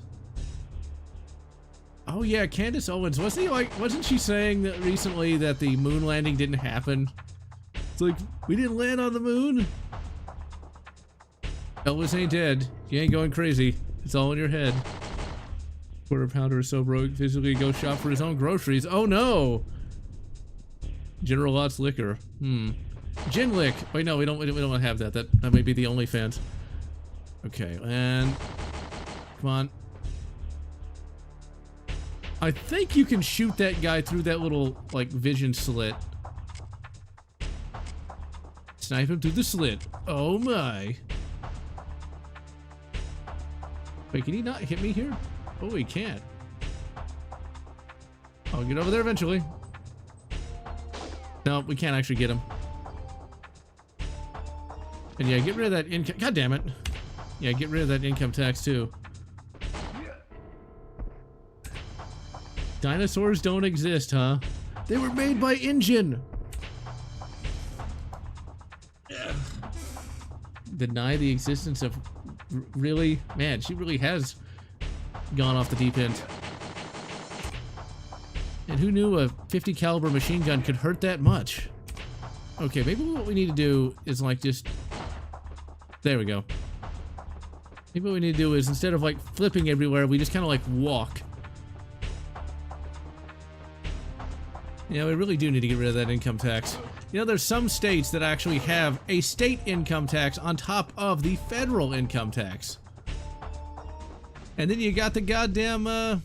Oh yeah, Candace Owens. Wasn't she saying that recently that the moon landing didn't happen? It's like, we didn't land on the moon. Elvis ain't dead. You ain't going crazy. It's all in your head. Quarter pounder is so broke, physically go shop for his own groceries. Oh no! General Lotz liquor. Gin lick. Wait, no, we don't want to have that. That may be the OnlyFans. Okay, and come on. I think you can shoot that guy through that little, like, vision slit. Snipe him through the slit. Oh my. Wait, can he not hit me here? Oh, he can't. I'll get over there eventually. No, we can't actually get him. And yeah, get rid of that income. God damn it. Yeah, get rid of that income tax too. Dinosaurs don't exist, huh? They were made by InGen. Deny the existence of... Really? Man, she really has gone off the deep end. And who knew a 50 caliber machine gun could hurt that much? Okay, maybe what we need to do is like just... There we go. Maybe what we need to do is instead of like flipping everywhere, we just kind of like walk. Yeah, we really do need to get rid of that income tax. You know, there's some states that actually have a state income tax on top of the federal income tax. And then you got the goddamn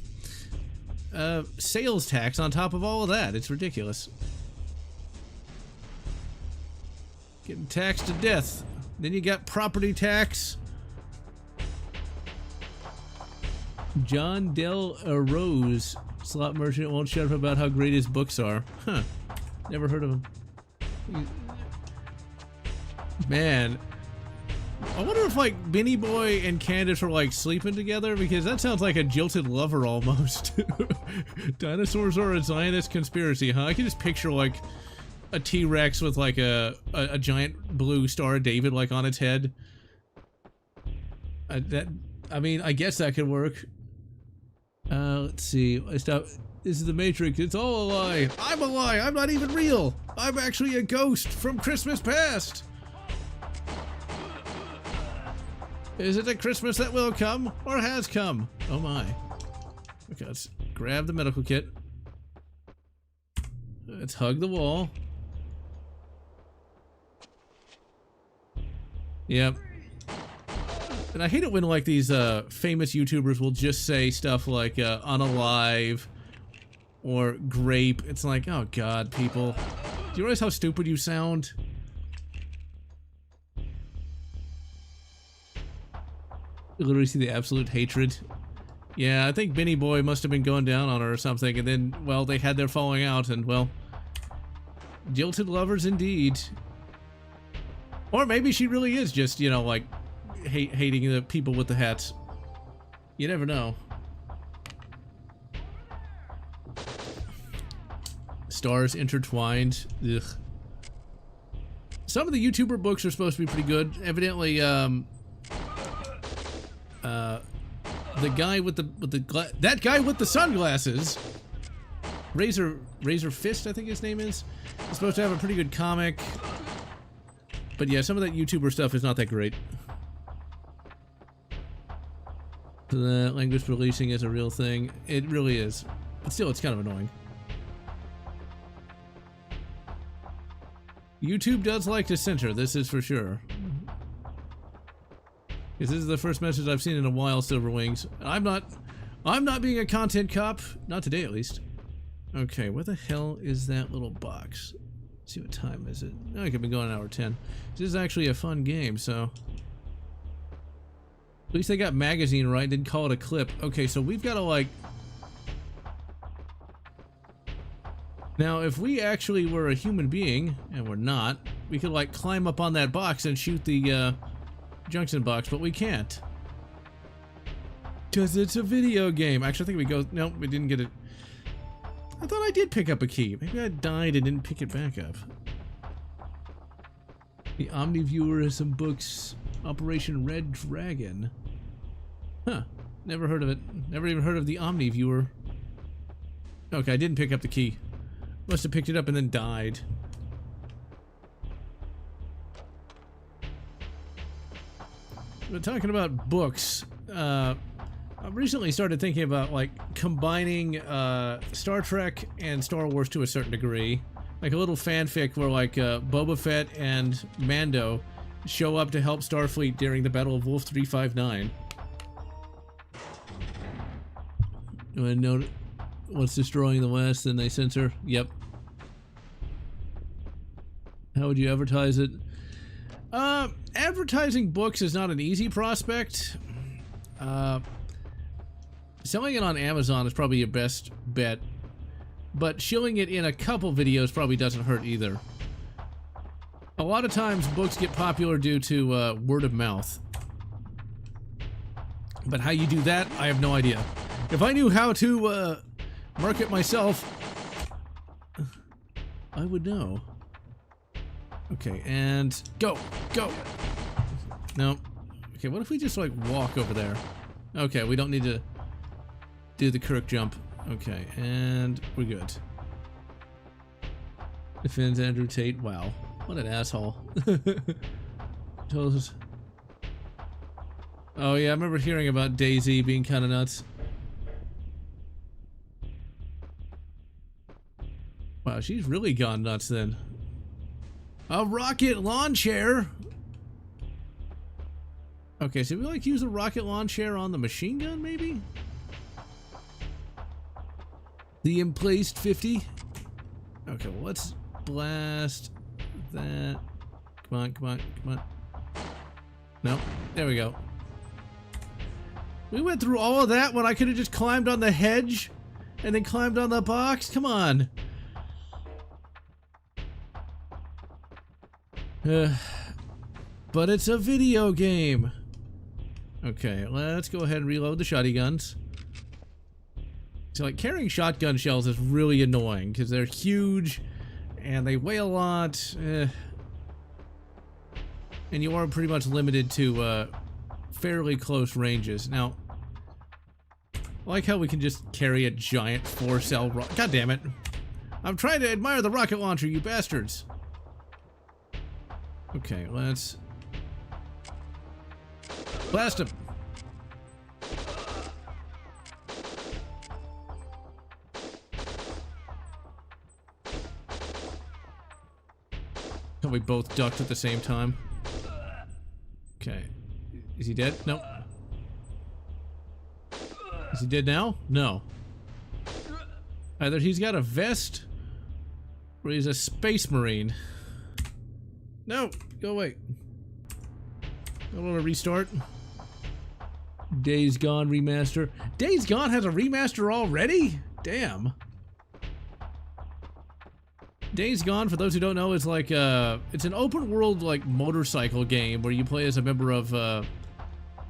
sales tax on top of all of that. It's ridiculous. Getting taxed to death. Then you got property tax. John Del Rose, slot merchant, won't shut up about how great his books are. Huh. Never heard of him. Man. I wonder if, like, Benny Boy and Candace were, like, sleeping together, because that sounds like a jilted lover almost. Dinosaurs are a Zionist conspiracy, huh? I can just picture, like, a T-Rex with, like, a giant blue Star of David, like, on its head. I mean, I guess that could work. Let's see. Stop. This is the Matrix. It's all a lie. I'm a lie. I'm not even real. I'm actually a ghost from Christmas past. Is it a Christmas that will come or has come? Oh my. Okay, let's grab the medical kit. Let's hug the wall. Yep. And I hate it when, like, these famous YouTubers will just say stuff like unalive or grape. It's like, oh god, people. Do you realize how stupid you sound? You literally see the absolute hatred. Yeah, I think Benny Boy must have been going down on her or something, and then, well, they had their falling out, and, well, jilted lovers indeed. Or maybe she really is just, you know, like, hating the people with the hats. You never know. Stars intertwined. Ugh. Some of the YouTuber books are supposed to be pretty good. Evidently, the guy with that guy with the sunglasses Razor Fist, I think his name is. He's supposed to have a pretty good comic. But yeah, some of that YouTuber stuff is not that great. So that language policing is a real thing. It really is. But still, it's kind of annoying. YouTube does like to censor, this is for sure. Because this is the first message I've seen in a while, Silverwings. I'm not being a content cop. Not today, at least. Okay, where the hell is that little box? Let's see what time is it? Oh, I could be going an hour 10. This is actually a fun game, so... At least they got magazine right, didn't call it a clip. Okay, so we've got to, like... Now, if we actually were a human being, and we're not, we could, like, climb up on that box and shoot the, junction box, but we can't. Because it's a video game. Actually, I think we go... Nope, we didn't get it. I thought I did pick up a key. Maybe I died and didn't pick it back up. The Omniviewer has some books. Operation Red Dragon. Huh. Never heard of it. Never even heard of the Omniviewer. Okay, I didn't pick up the key. Must have picked it up and then died. We're talking about books. I've recently started thinking about, like, combining Star Trek and Star Wars to a certain degree. Like a little fanfic where, like, Boba Fett and Mando show up to help Starfleet during the Battle of Wolf 359. Do I know what's destroying the West and they censor? Yep. How would you advertise it? Advertising books is not an easy prospect. Selling it on Amazon is probably your best bet, but shilling it in a couple videos probably doesn't hurt either. A lot of times books get popular due to word of mouth. But how you do that, I have no idea. If I knew how to market myself, I would know. Okay, and go! No. Okay, what if we just, like, walk over there? Okay, we don't need to do the Kirk jump. Okay, and we're good. Defends Andrew Tate. Wow, what an asshole. Oh yeah, I remember hearing about Daisy being kind of nuts. Wow, she's really gone nuts then. A rocket lawn chair? Okay, so we like use a rocket launch chair on the machine gun, maybe? The emplaced 50? Okay, well, let's blast that. Come on. No, there we go. We went through all of that when I could have just climbed on the hedge and then climbed on the box? Come on. But it's a video game. Okay, let's go ahead and reload the shotguns. So, like, carrying shotgun shells is really annoying because they're huge and they weigh a lot. And you are pretty much limited to fairly close ranges. Now, I like how we can just carry a giant 4-cell rocket. God damn it. I'm trying to admire the rocket launcher, you bastards. Okay, let's blast him. We both ducked at the same time. Okay. Is he dead? Nope. Is he dead now? No. Either he's got a vest or he's a space marine. No! Go away. I want to restart. Days Gone remaster. Days Gone has a remaster already? Damn. Days Gone, for those who don't know, is like it's an open world like motorcycle game where you play as a member of I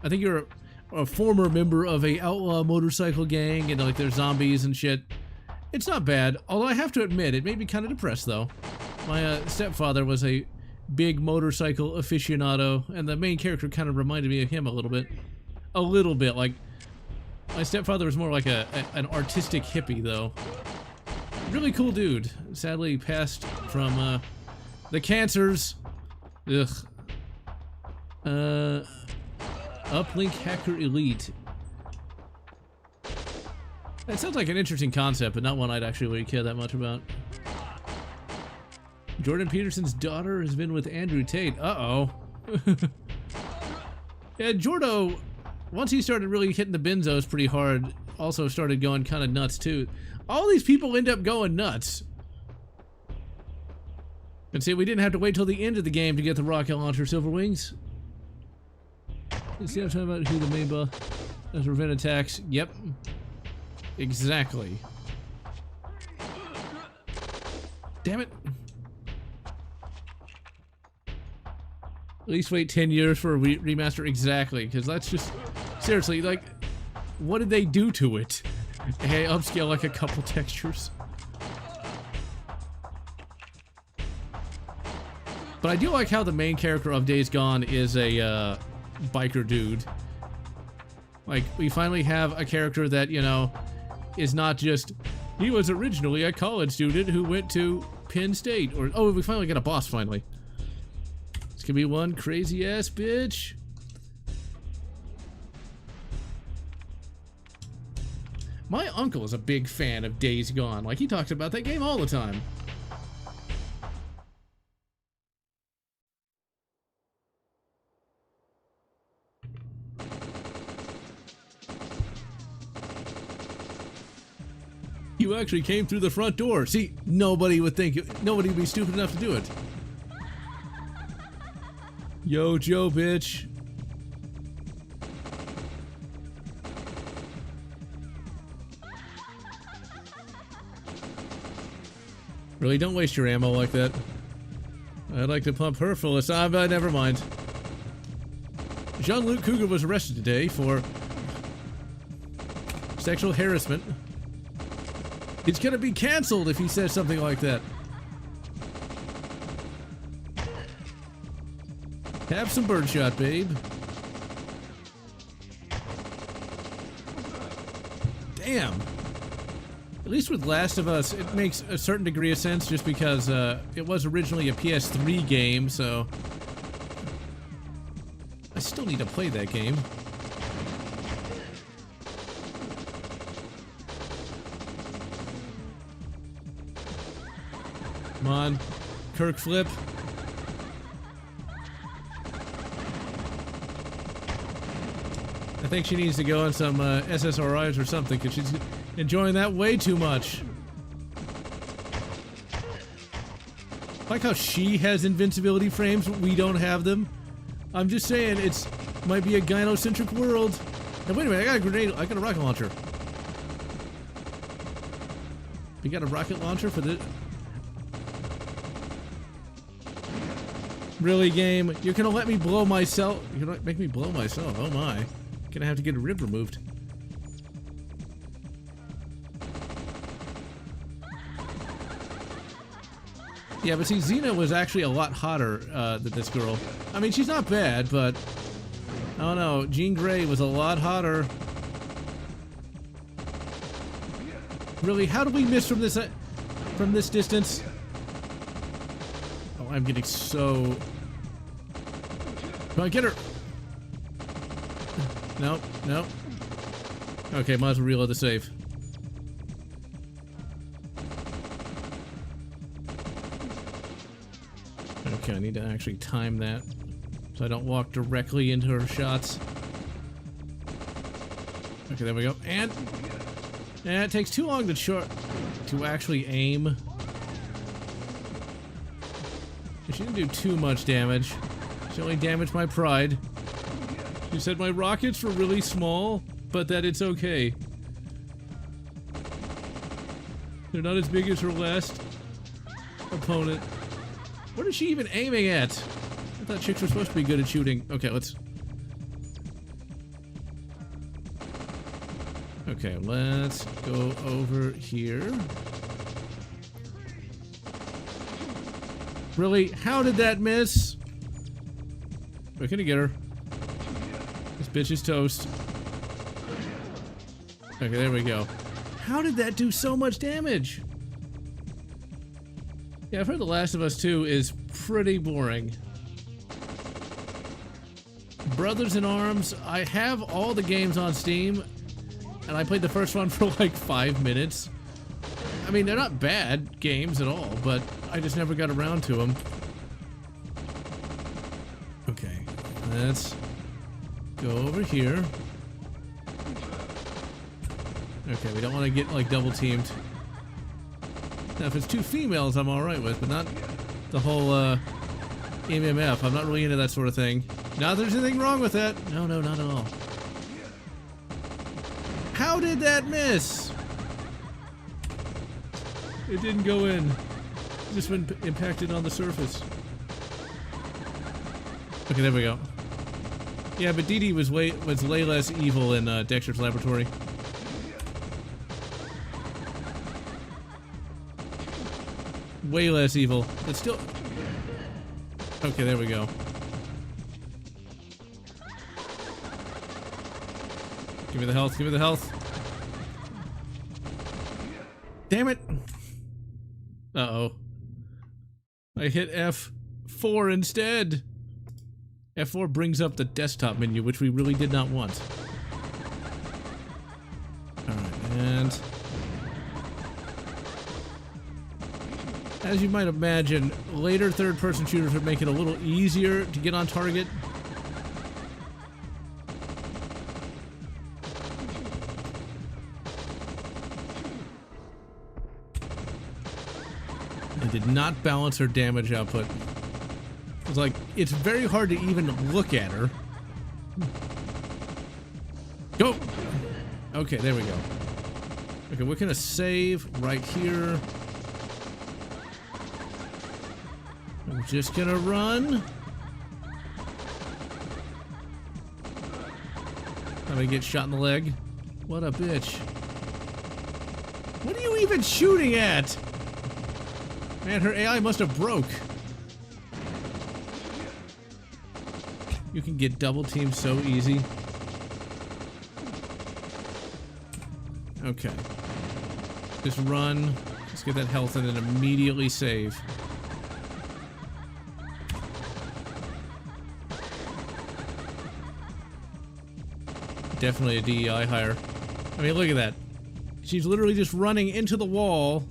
think you're a former member of a outlaw motorcycle gang and like there's zombies and shit. It's not bad, although I have to admit it made me kind of depressed though. My stepfather was a big motorcycle aficionado and the main character kind of reminded me of him a little bit. Like my stepfather was more like an artistic hippie though. Really cool dude. Sadly passed from the cancers. Ugh. Uplink Hacker Elite. That sounds like an interesting concept, but not one I'd actually really care that much about. Jordan Peterson's daughter has been with Andrew Tate. Uh-oh. Yeah, Jordo, once he started really hitting the benzos pretty hard, also started going kind of nuts too. All these people end up going nuts. And see, we didn't have to wait till the end of the game to get the rocket launcher Silver Wings. You see, I'm talking about who the main boss has prevent attacks. Yep. Exactly. Damn it. At least wait 10 years for a remaster. Exactly, because that's just... Seriously, like, what did they do to it? Hey, upscale like a couple textures. But I do like how the main character of Days Gone is a biker dude. Like, we finally have a character that, you know, is not just... He was originally a college student who went to Penn State. Or, oh, we finally got a boss, finally. It's gonna be one crazy-ass bitch. My uncle is a big fan of Days Gone. Like, he talks about that game all the time. You actually came through the front door. See, nobody would nobody would be stupid enough to do it. Yo, Joe, bitch. Really, don't waste your ammo like that. I'd like to pump her full of time, but never mind. Jean-Luc Cougar was arrested today for sexual harassment. It's gonna be canceled if he says something like that. Have some birdshot, babe. Damn. At least with Last of Us, it makes a certain degree of sense just because it was originally a PS3 game, so... I still need to play that game. Come on. Kirk flip. I think she needs to go on some SSRIs or something, because she's enjoying that way too much. I like how she has invincibility frames, but we don't have them. I'm just saying, it's might be a gynocentric world. Now wait a minute, I got a grenade, I got a rocket launcher. We got a rocket launcher for this? Really, game? You're gonna let me blow myself? You're gonna make me blow myself? Oh my. Gonna have to get a rib removed. Yeah, but see, Xena was actually a lot hotter than this girl. I mean, she's not bad, but I don't know. Jean Grey was a lot hotter. Really, how do we miss from this distance? Oh, I'm getting so... Come on, get her! Nope, nope. Okay, might as well reload the save. Okay, I need to actually time that so I don't walk directly into her shots. Okay, there we go. And it takes too long to actually aim. She didn't do too much damage. She only damaged my pride. She said my rockets were really small, but that it's okay. They're not as big as her last opponent. What is she even aiming at? I thought chicks were supposed to be good at shooting. Okay, let's... Okay, let's go over here. Really? How did that miss? We're gonna get her. This bitch is toast. Okay, there we go. How did that do so much damage? Yeah, I've heard The Last of Us 2 is pretty boring. Brothers in Arms, I have all the games on Steam, and I played the first one for like 5 minutes. I mean, they're not bad games at all, but I just never got around to them. Okay, let's go over here. Okay, we don't want to get like double teamed. Now, if it's 2 females, I'm alright with, but not the whole MMF. I'm not really into that sort of thing. Not that there's anything wrong with that. No, no, not at all. How did that miss? It didn't go in. It just went impacted on the surface. Okay, there we go. Yeah, but Dee Dee was way less evil in Dexter's Laboratory. Way less evil, but still. Okay, there we go. Give me the health, give me the health. Damn it! Uh-oh. I hit F4 instead. F4 brings up the desktop menu, which we really did not want. Alright, and... as you might imagine, later third-person shooters would make it a little easier to get on target. It did not balance her damage output. It was like, it's very hard to even look at her. Go! Okay, there we go. Okay, we're gonna save right here. I'm just gonna run. I'm gonna get shot in the leg. What a bitch. What are you even shooting at? Man, her AI must have broke. You can get double teamed so easy. Okay. Just run. Just get that health and then immediately save. Definitely a DEI hire. I mean, look at that. She's literally just running into the wall.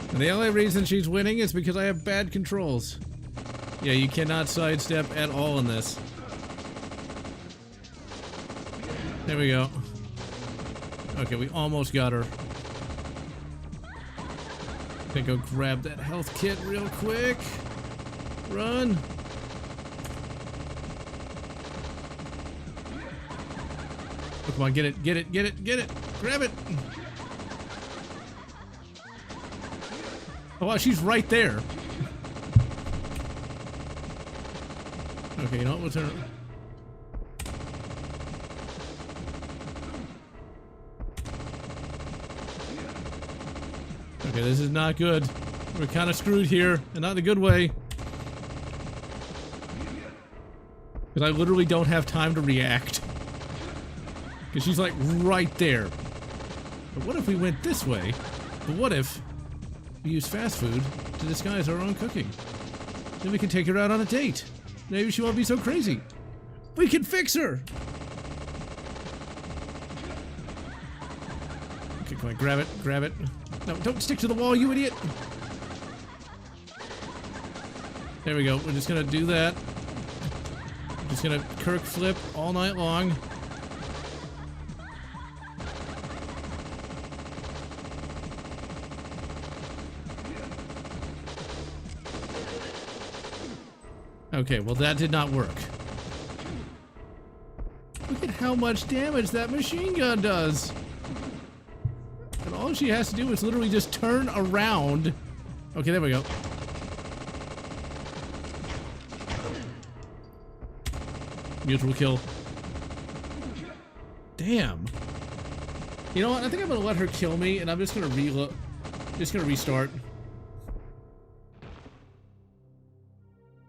And the only reason she's winning is because I have bad controls. Yeah, you cannot sidestep at all in this. There we go. Okay, we almost got her. Gonna go grab that health kit real quick. Run. Oh, come on, get it, get it, get it, get it. Grab it. Oh wow, she's right there. Okay, you know what? We'll turn. Okay, this is not good. We're kind of screwed here, and not in a good way. Because I literally don't have time to react. Because she's like right there. But what if we went this way? But what if we use fast food to disguise our own cooking? Then we can take her out on a date. Maybe she won't be so crazy. We can fix her! Okay, come on, grab it, grab it. No, don't stick to the wall, you idiot! There we go, we're just gonna do that. Just gonna Kirk flip all night long. Okay, well that did not work. Look at how much damage that machine gun does. And all she has to do is literally just turn around. Okay, there we go. Mutual kill. Damn. You know what? I think I'm gonna let her kill me, and I'm just gonna reload. Just gonna restart.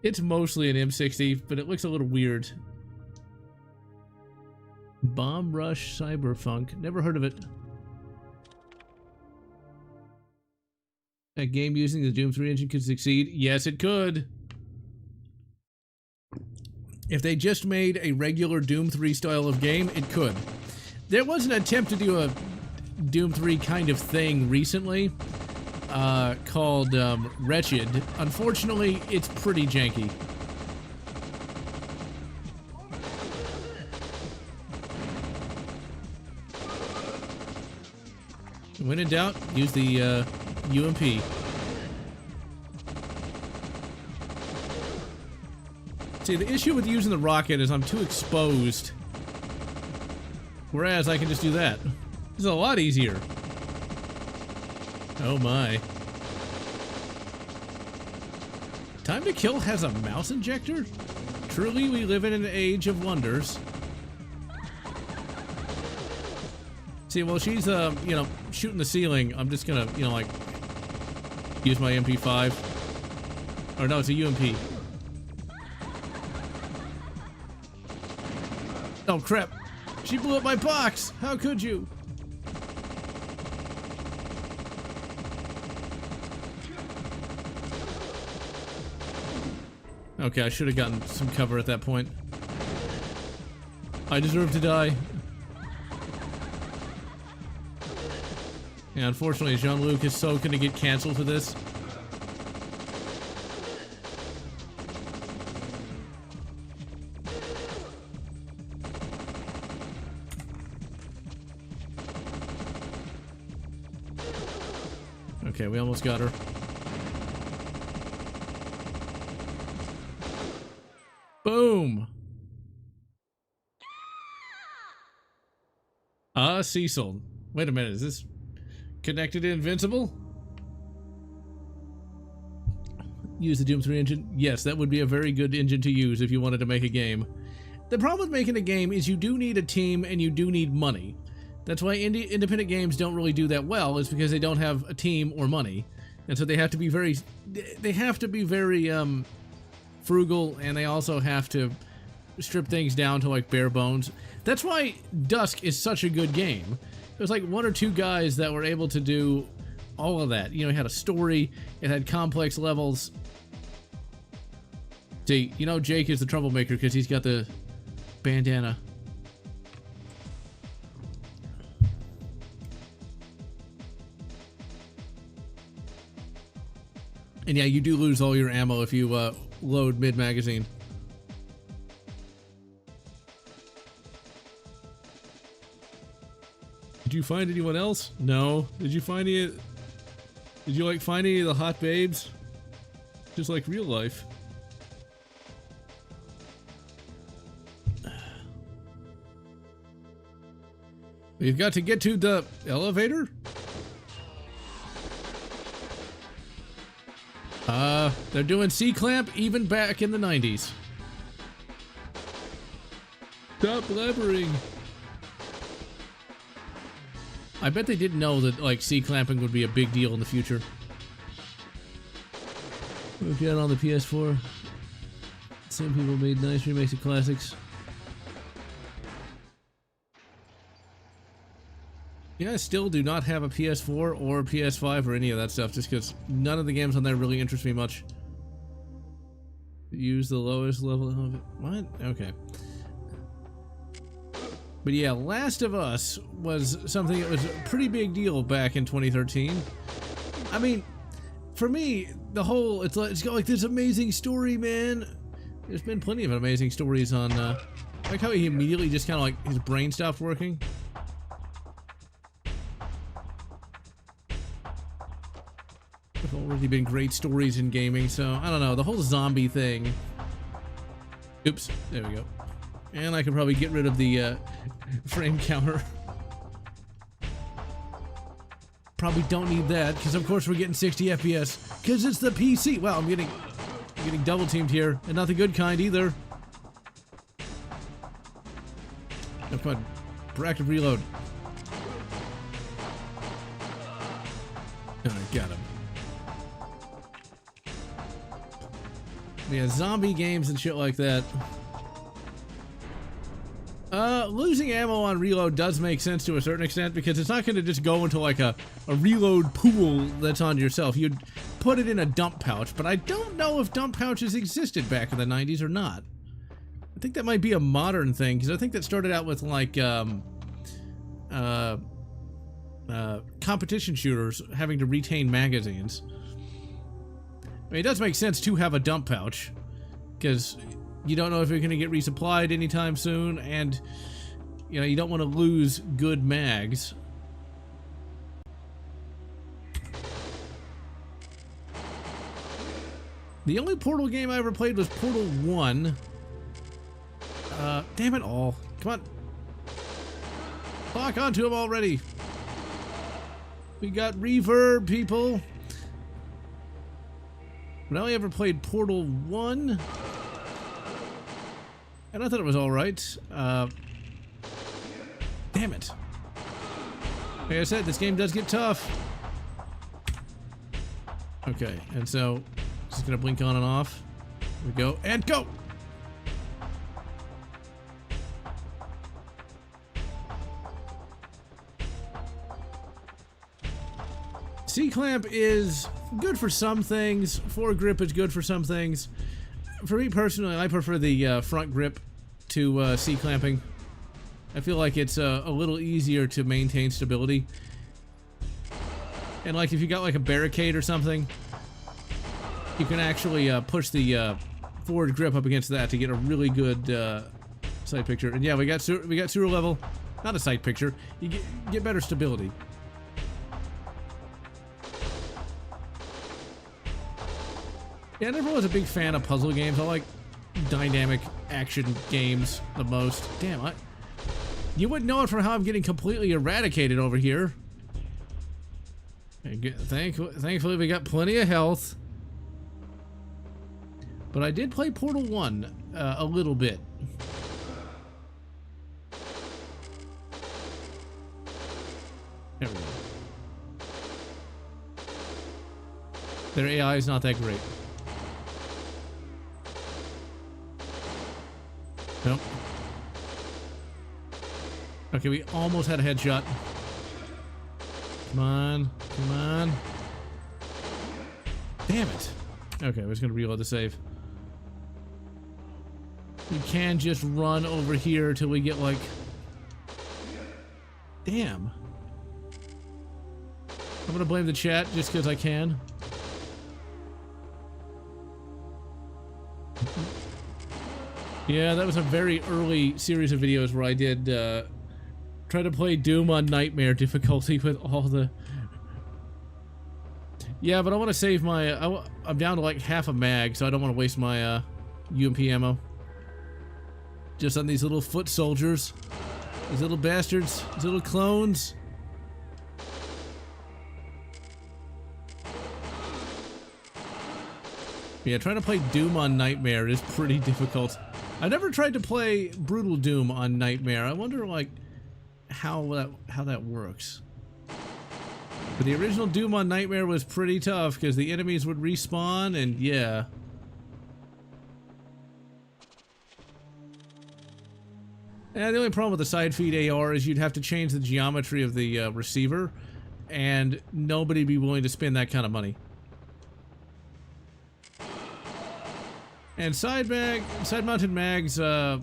It's mostly an M60, but it looks a little weird. Bomb Rush Cyberfunk. Never heard of it. A game using the Doom 3 engine could succeed? Yes, it could. If they just made a regular Doom 3 style of game, it could. There was an attempt to do a Doom 3 kind of thing recently called Wretched. Unfortunately, it's pretty janky. When in doubt, use the UMP. See, the issue with using the rocket is I'm too exposed. Whereas I can just do that. It's a lot easier. Oh my. Time to Kill has a mouse injector? Truly, we live in an age of wonders. See, while she's, you know, shooting the ceiling, I'm just gonna, you know, like, use my MP5. Or no, it's a UMP. Oh, crap. She blew up my box! How could you? Okay, I should have gotten some cover at that point. I deserve to die. Yeah, unfortunately, Jean-Luc is so gonna get canceled for this. Okay, we almost got her. Boom! Cecil. Wait a minute, is this connected to Invincible? Use the Doom 3 engine? Yes, that would be a very good engine to use if you wanted to make a game. The problem with making a game is you do need a team and you do need money. That's why independent games don't really do that well, is because they don't have a team or money. And so they have to be very frugal, and they also have to strip things down to like bare bones. That's why Dusk is such a good game. There's like one or two guys that were able to do all of that. You know, it had a story, it had complex levels. See, you know Jake is the troublemaker because he's got the bandana. And yeah, you do lose all your ammo if you load mid-magazine. Did you find anyone else? No. Did you find any? Did you like find any of the hot babes? Just like real life. We've got to get to the elevator? They're doing C-clamp even back in the 90s. Stop blabbering. I bet they didn't know that, like, C-clamping would be a big deal in the future. We've got on the PS4. Some people made nice remakes of classics. Yeah, I still do not have a PS4 or PS5 or any of that stuff, just because none of the games on there really interest me much. Use the lowest level of it. What? Okay. But yeah, Last of Us was something that was a pretty big deal back in 2013. I mean, for me, the whole, it's got like this amazing story, man. There's been plenty of amazing stories on, like how he immediately just kind of like, his brain stopped working. There's already been great stories in gaming, so I don't know, the whole zombie thing. Oops, there we go. And I could probably get rid of the frame counter. Probably don't need that, because of course we're getting 60 FPS, because it's the PC. Wow, I'm getting double teamed here, and not the good kind either. No, come on, proactive reload. Alright, got him. Yeah, zombie games and shit like that. Losing ammo on reload does make sense to a certain extent because it's not going to just go into like a reload pool that's on yourself. You'd put it in a dump pouch, but I don't know if dump pouches existed back in the 90s or not. I think that might be a modern thing because I think that started out with like competition shooters having to retain magazines. I mean, it does make sense to have a dump pouch because you don't know if you're going to get resupplied anytime soon, and you know you don't want to lose good mags. The only Portal game I ever played was Portal 1. Damn it all. Come on. Lock onto him already. We got reverb, people. But I only ever played Portal 1. And I thought it was alright. Damn it. Like I said, this game does get tough. Okay, and so just gonna blink on and off. Here we go, and go! C-clamp is good for some things. Foregrip is good for some things. For me personally, I prefer the front grip to C-clamping. I feel like it's a little easier to maintain stability. And like if you got like a barricade or something, you can actually push the forward grip up against that to get a really good sight picture. And yeah, we got sewer level, not a sight picture. You get better stability. Yeah, I never was a big fan of puzzle games. I like dynamic action games the most. Damn, you wouldn't know it from how I'm getting completely eradicated over here. Thankfully, we got plenty of health. But I did play Portal 1 a little bit. There we go. Their AI is not that great. Nope. Okay, we almost had a headshot. Come on. Come on. Damn it. Okay, I was gonna reload the save. We can just run over here till we get like... Damn. I'm gonna blame the chat just because I can. Yeah, that was a very early series of videos where I did try to play Doom on Nightmare difficulty with all the... Yeah, but I want to save my... I'm down to like half a mag, so I don't want to waste my UMP ammo. Just on these little foot soldiers. These little bastards. These little clones. Yeah, trying to play Doom on Nightmare is pretty difficult. I never tried to play Brutal Doom on Nightmare. I wonder, like, how that works. But the original Doom on Nightmare was pretty tough because the enemies would respawn, and yeah. And the only problem with the side feed AR is you'd have to change the geometry of the receiver, and nobody'd be willing to spend that kind of money. And side-mounted mags, I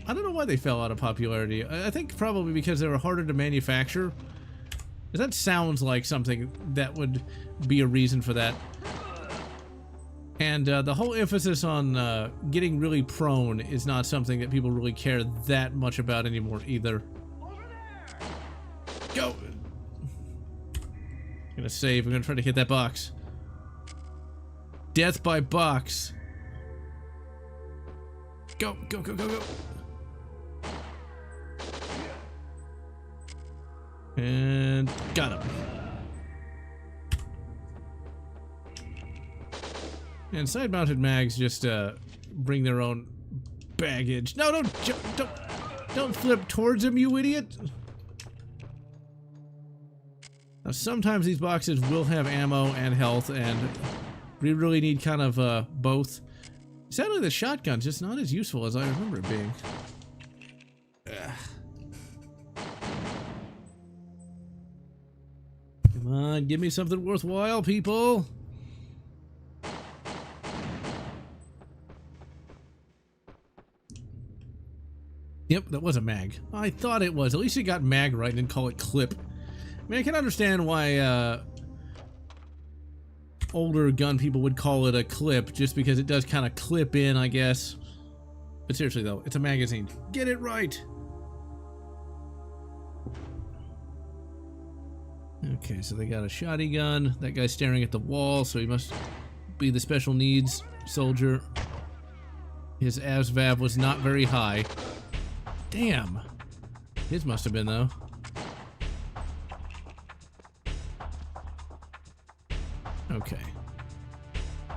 don't know why they fell out of popularity. I think probably because they were harder to manufacture. That sounds like something that would be a reason for that. And the whole emphasis on getting really prone is not something that people really care that much about anymore either. Go! I'm gonna save. I'm gonna try to hit that box. Death by box. Go, go, go, go, go. And got him. And side-mounted mags just bring their own baggage. No, don't flip towards him, you idiot. Now, sometimes these boxes will have ammo and health, and we really need kind of both. Sadly, the shotgun's just not as useful as I remember it being. Ugh. on, give me something worthwhile, people. Yep, that was a mag. I thought it was. At least it got mag right and didn't call it clip. I mean, I can understand why older gun people would call it a clip, just because it does kind of clip in, I guess. But seriously, though, it's a magazine. Get it right! Okay, so they got a shotty gun. That guy's staring at the wall, so he must be the special needs soldier. His ASVAB was not very high. Damn! His must have been, though. Okay.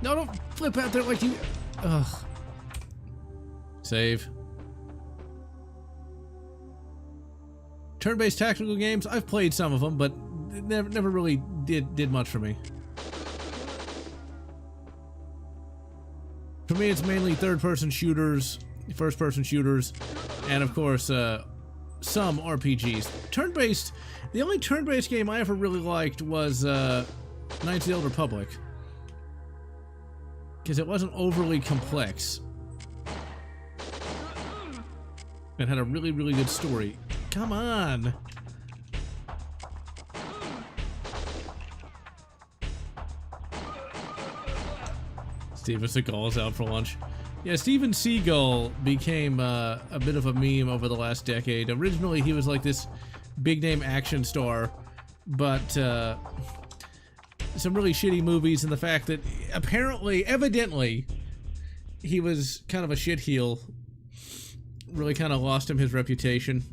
No, don't flip out there like you... Ugh. Save. Turn-based tactical games, I've played some of them, but it never really did much for me. For me, it's mainly third-person shooters, first-person shooters, and of course, some RPGs. Turn-based, the only turn-based game I ever really liked was Knights of the Old Republic, because it wasn't overly complex. It had a really, really good story. Come on! Steven Seagal's out for lunch. Yeah, Steven Seagal became a bit of a meme over the last decade. Originally, he was like this big-name action star, but some really shitty movies, and the fact that apparently, evidently, he was kind of a shitheel really kind of lost him his reputation.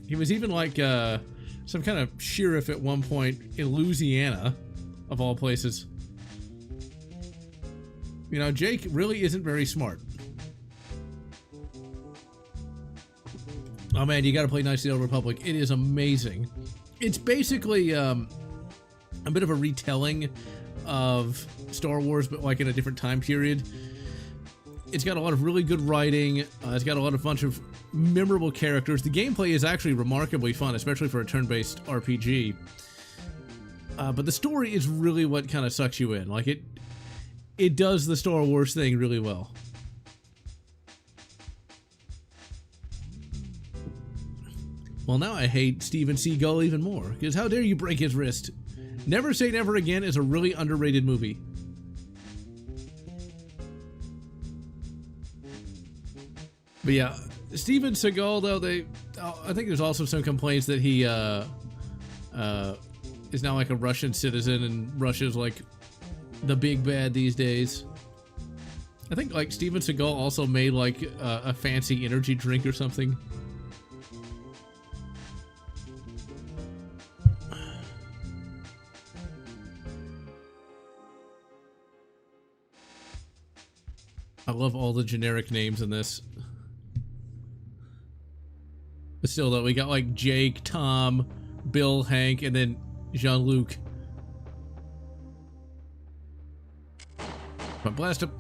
He was even like some kind of sheriff at one point in Louisiana, of all places. You know, Jake really isn't very smart. Oh man, you gotta play Knights of the Old Republic. It is amazing. It's basically a bit of a retelling of Star Wars, but like in a different time period. It's got a lot of really good writing. It's got a bunch of memorable characters. The gameplay is actually remarkably fun, especially for a turn-based RPG. But the story is really what kind of sucks you in. Like it does the Star Wars thing really well. Well, now I hate Steven Seagal even more, because how dare you break his wrist? Never Say Never Again is a really underrated movie. But yeah, Steven Seagal, though, I think there's also some complaints that he is now like a Russian citizen, and Russia's like the big bad these days. I think like Steven Seagal also made like a fancy energy drink or something. I love all the generic names in this. But still, though, we got like Jake, Tom, Bill, Hank, and then Jean-Luc. Come on, blast him.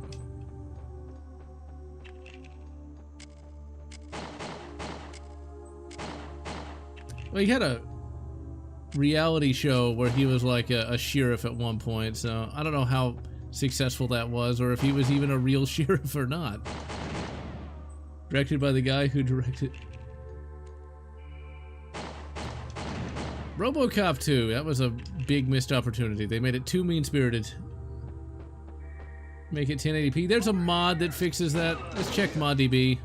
Well, he had a reality show where he was like a sheriff at one point, so I don't know how successful that was, or if he was even a real sheriff or not. Directed by the guy who directed RoboCop 2. That was a big missed opportunity. They made it too mean-spirited. Make it 1080p. There's a mod that fixes that. Let's check ModDB.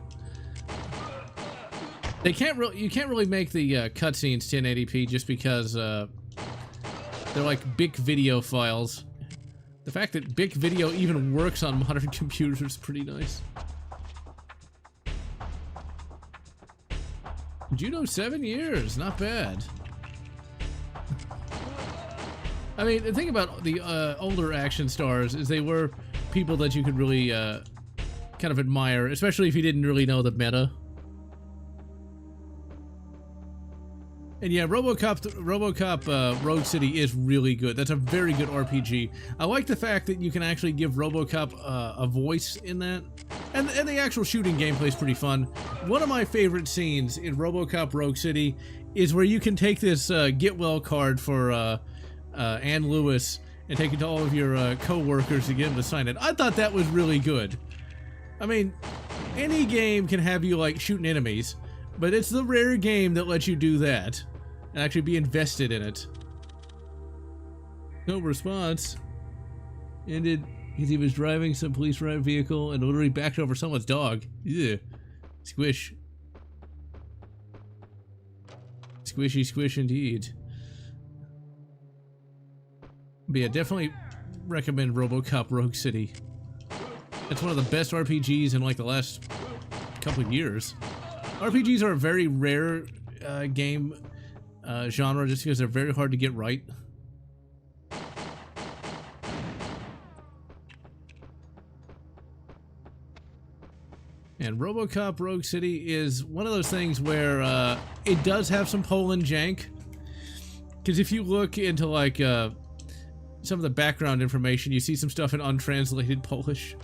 You can't really make the cutscenes 1080p just because they're like BIC video files. The fact that BIC video even works on modern computers is pretty nice. Judo 7 years, not bad. I mean, the thing about the older action stars is they were people that you could really kind of admire, especially if you didn't really know the meta. And yeah, RoboCop Rogue City is really good. That's a very good RPG. I like the fact that you can actually give RoboCop a voice in that. And the actual shooting gameplay is pretty fun. One of my favorite scenes in RoboCop Rogue City is where you can take this get well card for Ann Lewis and take it to all of your co-workers to get them to sign it. I thought that was really good. I mean, any game can have you like shooting enemies, but it's the rare game that lets you do that and actually be invested in it. No response. Ended because he was driving some police vehicle and literally backed over someone's dog. Yeah. Squish. Squishy squish indeed. But yeah, definitely recommend RoboCop Rogue City. It's one of the best RPGs in like the last couple of years. RPGs are a very rare game genre just because they're very hard to get right. And RoboCop Rogue City is one of those things where it does have some Poland jank. Because if you look into like some of the background information, you see some stuff in untranslated Polish.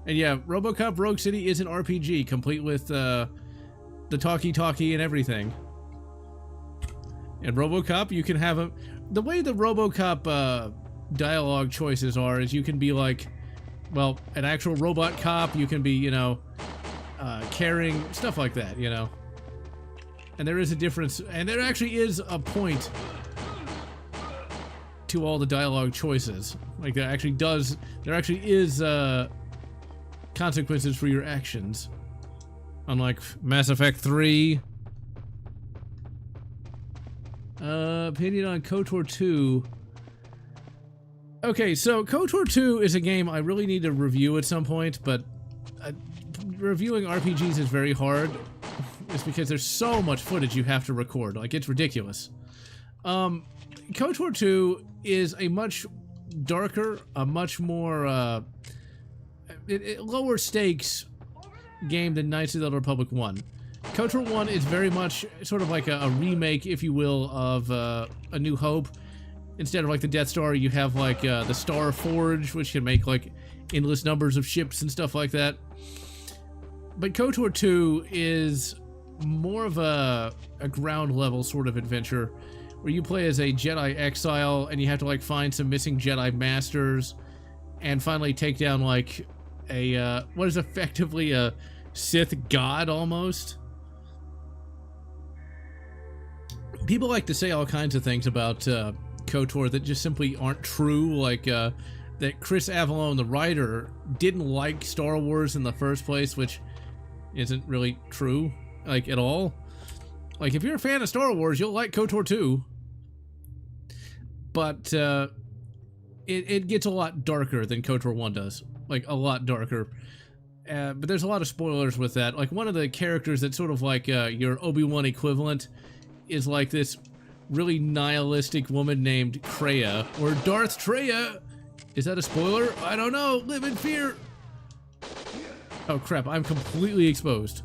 And yeah, RoboCop Rogue City is an RPG, complete with the talkie-talkie and everything. And RoboCop, you can have a... The way the RoboCop dialogue choices are is you can be like, well, an actual robot cop, you can be, you know, caring, stuff like that, you know. And there is a difference, and there actually is a point to all the dialogue choices. Like, there actually is consequences for your actions. Unlike Mass Effect 3. Opinion on KOTOR 2. Okay, so KOTOR 2 is a game I really need to review at some point, but reviewing RPGs is very hard. It's because there's so much footage you have to record. Like, it's ridiculous. KOTOR 2 is a much darker, a much more lower stakes game than Knights of the Old Republic 1. KOTOR 1 is very much sort of like a remake, if you will, of A New Hope. Instead of like the Death Star, you have like the Star Forge, which can make like endless numbers of ships and stuff like that. But KOTOR 2 is more of a ground level sort of adventure where you play as a Jedi exile and you have to like find some missing Jedi masters and finally take down like a what is effectively a Sith god almost. People like to say all kinds of things about KOTOR that just simply aren't true, like that Chris Avallone, the writer, didn't like Star Wars in the first place, which isn't really true, like, at all. Like, if you're a fan of Star Wars, you'll like KOTOR 2. But it gets a lot darker than KOTOR 1 does. Like, a lot darker. But there's a lot of spoilers with that. Like, one of the characters that's sort of like your Obi-Wan equivalent is like this really nihilistic woman named Kreia, or Darth Treya. Is that a spoiler? I don't know. Live in fear. Oh crap, I'm completely exposed.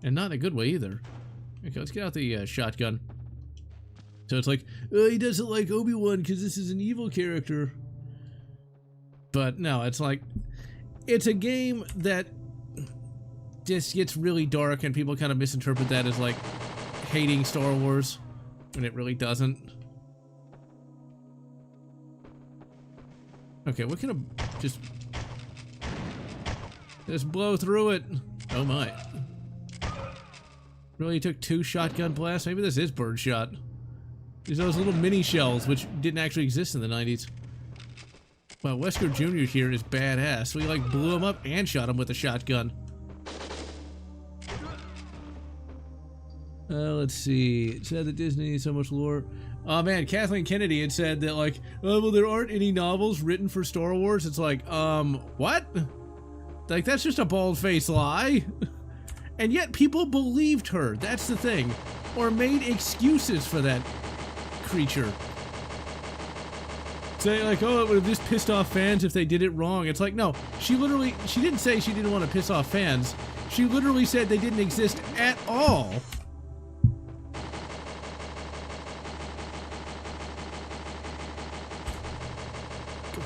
And not in a good way either. Okay, let's get out the shotgun. So it's like, oh, he doesn't like Obi-Wan because this is an evil character. But no, it's like, it's a game that just gets really dark and people kind of misinterpret that as like hating Star Wars when it really doesn't. Okay, what kind of just blow through it. Oh my. Really took 2 shotgun blasts? Maybe this is birdshot. These are those little mini shells which didn't actually exist in the 90s. Wow, Wesker Jr. here is badass. We like blew him up and shot him with a shotgun. Let's see. It said that Disney needs so much lore. Oh man, Kathleen Kennedy had said that like, oh well, there aren't any novels written for Star Wars. It's like, what? Like, that's just a bald-faced lie. And yet people believed her. That's the thing. Or made excuses for that creature. Saying like, oh, it would have just pissed off fans if they did it wrong. It's like, no, she didn't say she didn't want to piss off fans. She literally said they didn't exist at all.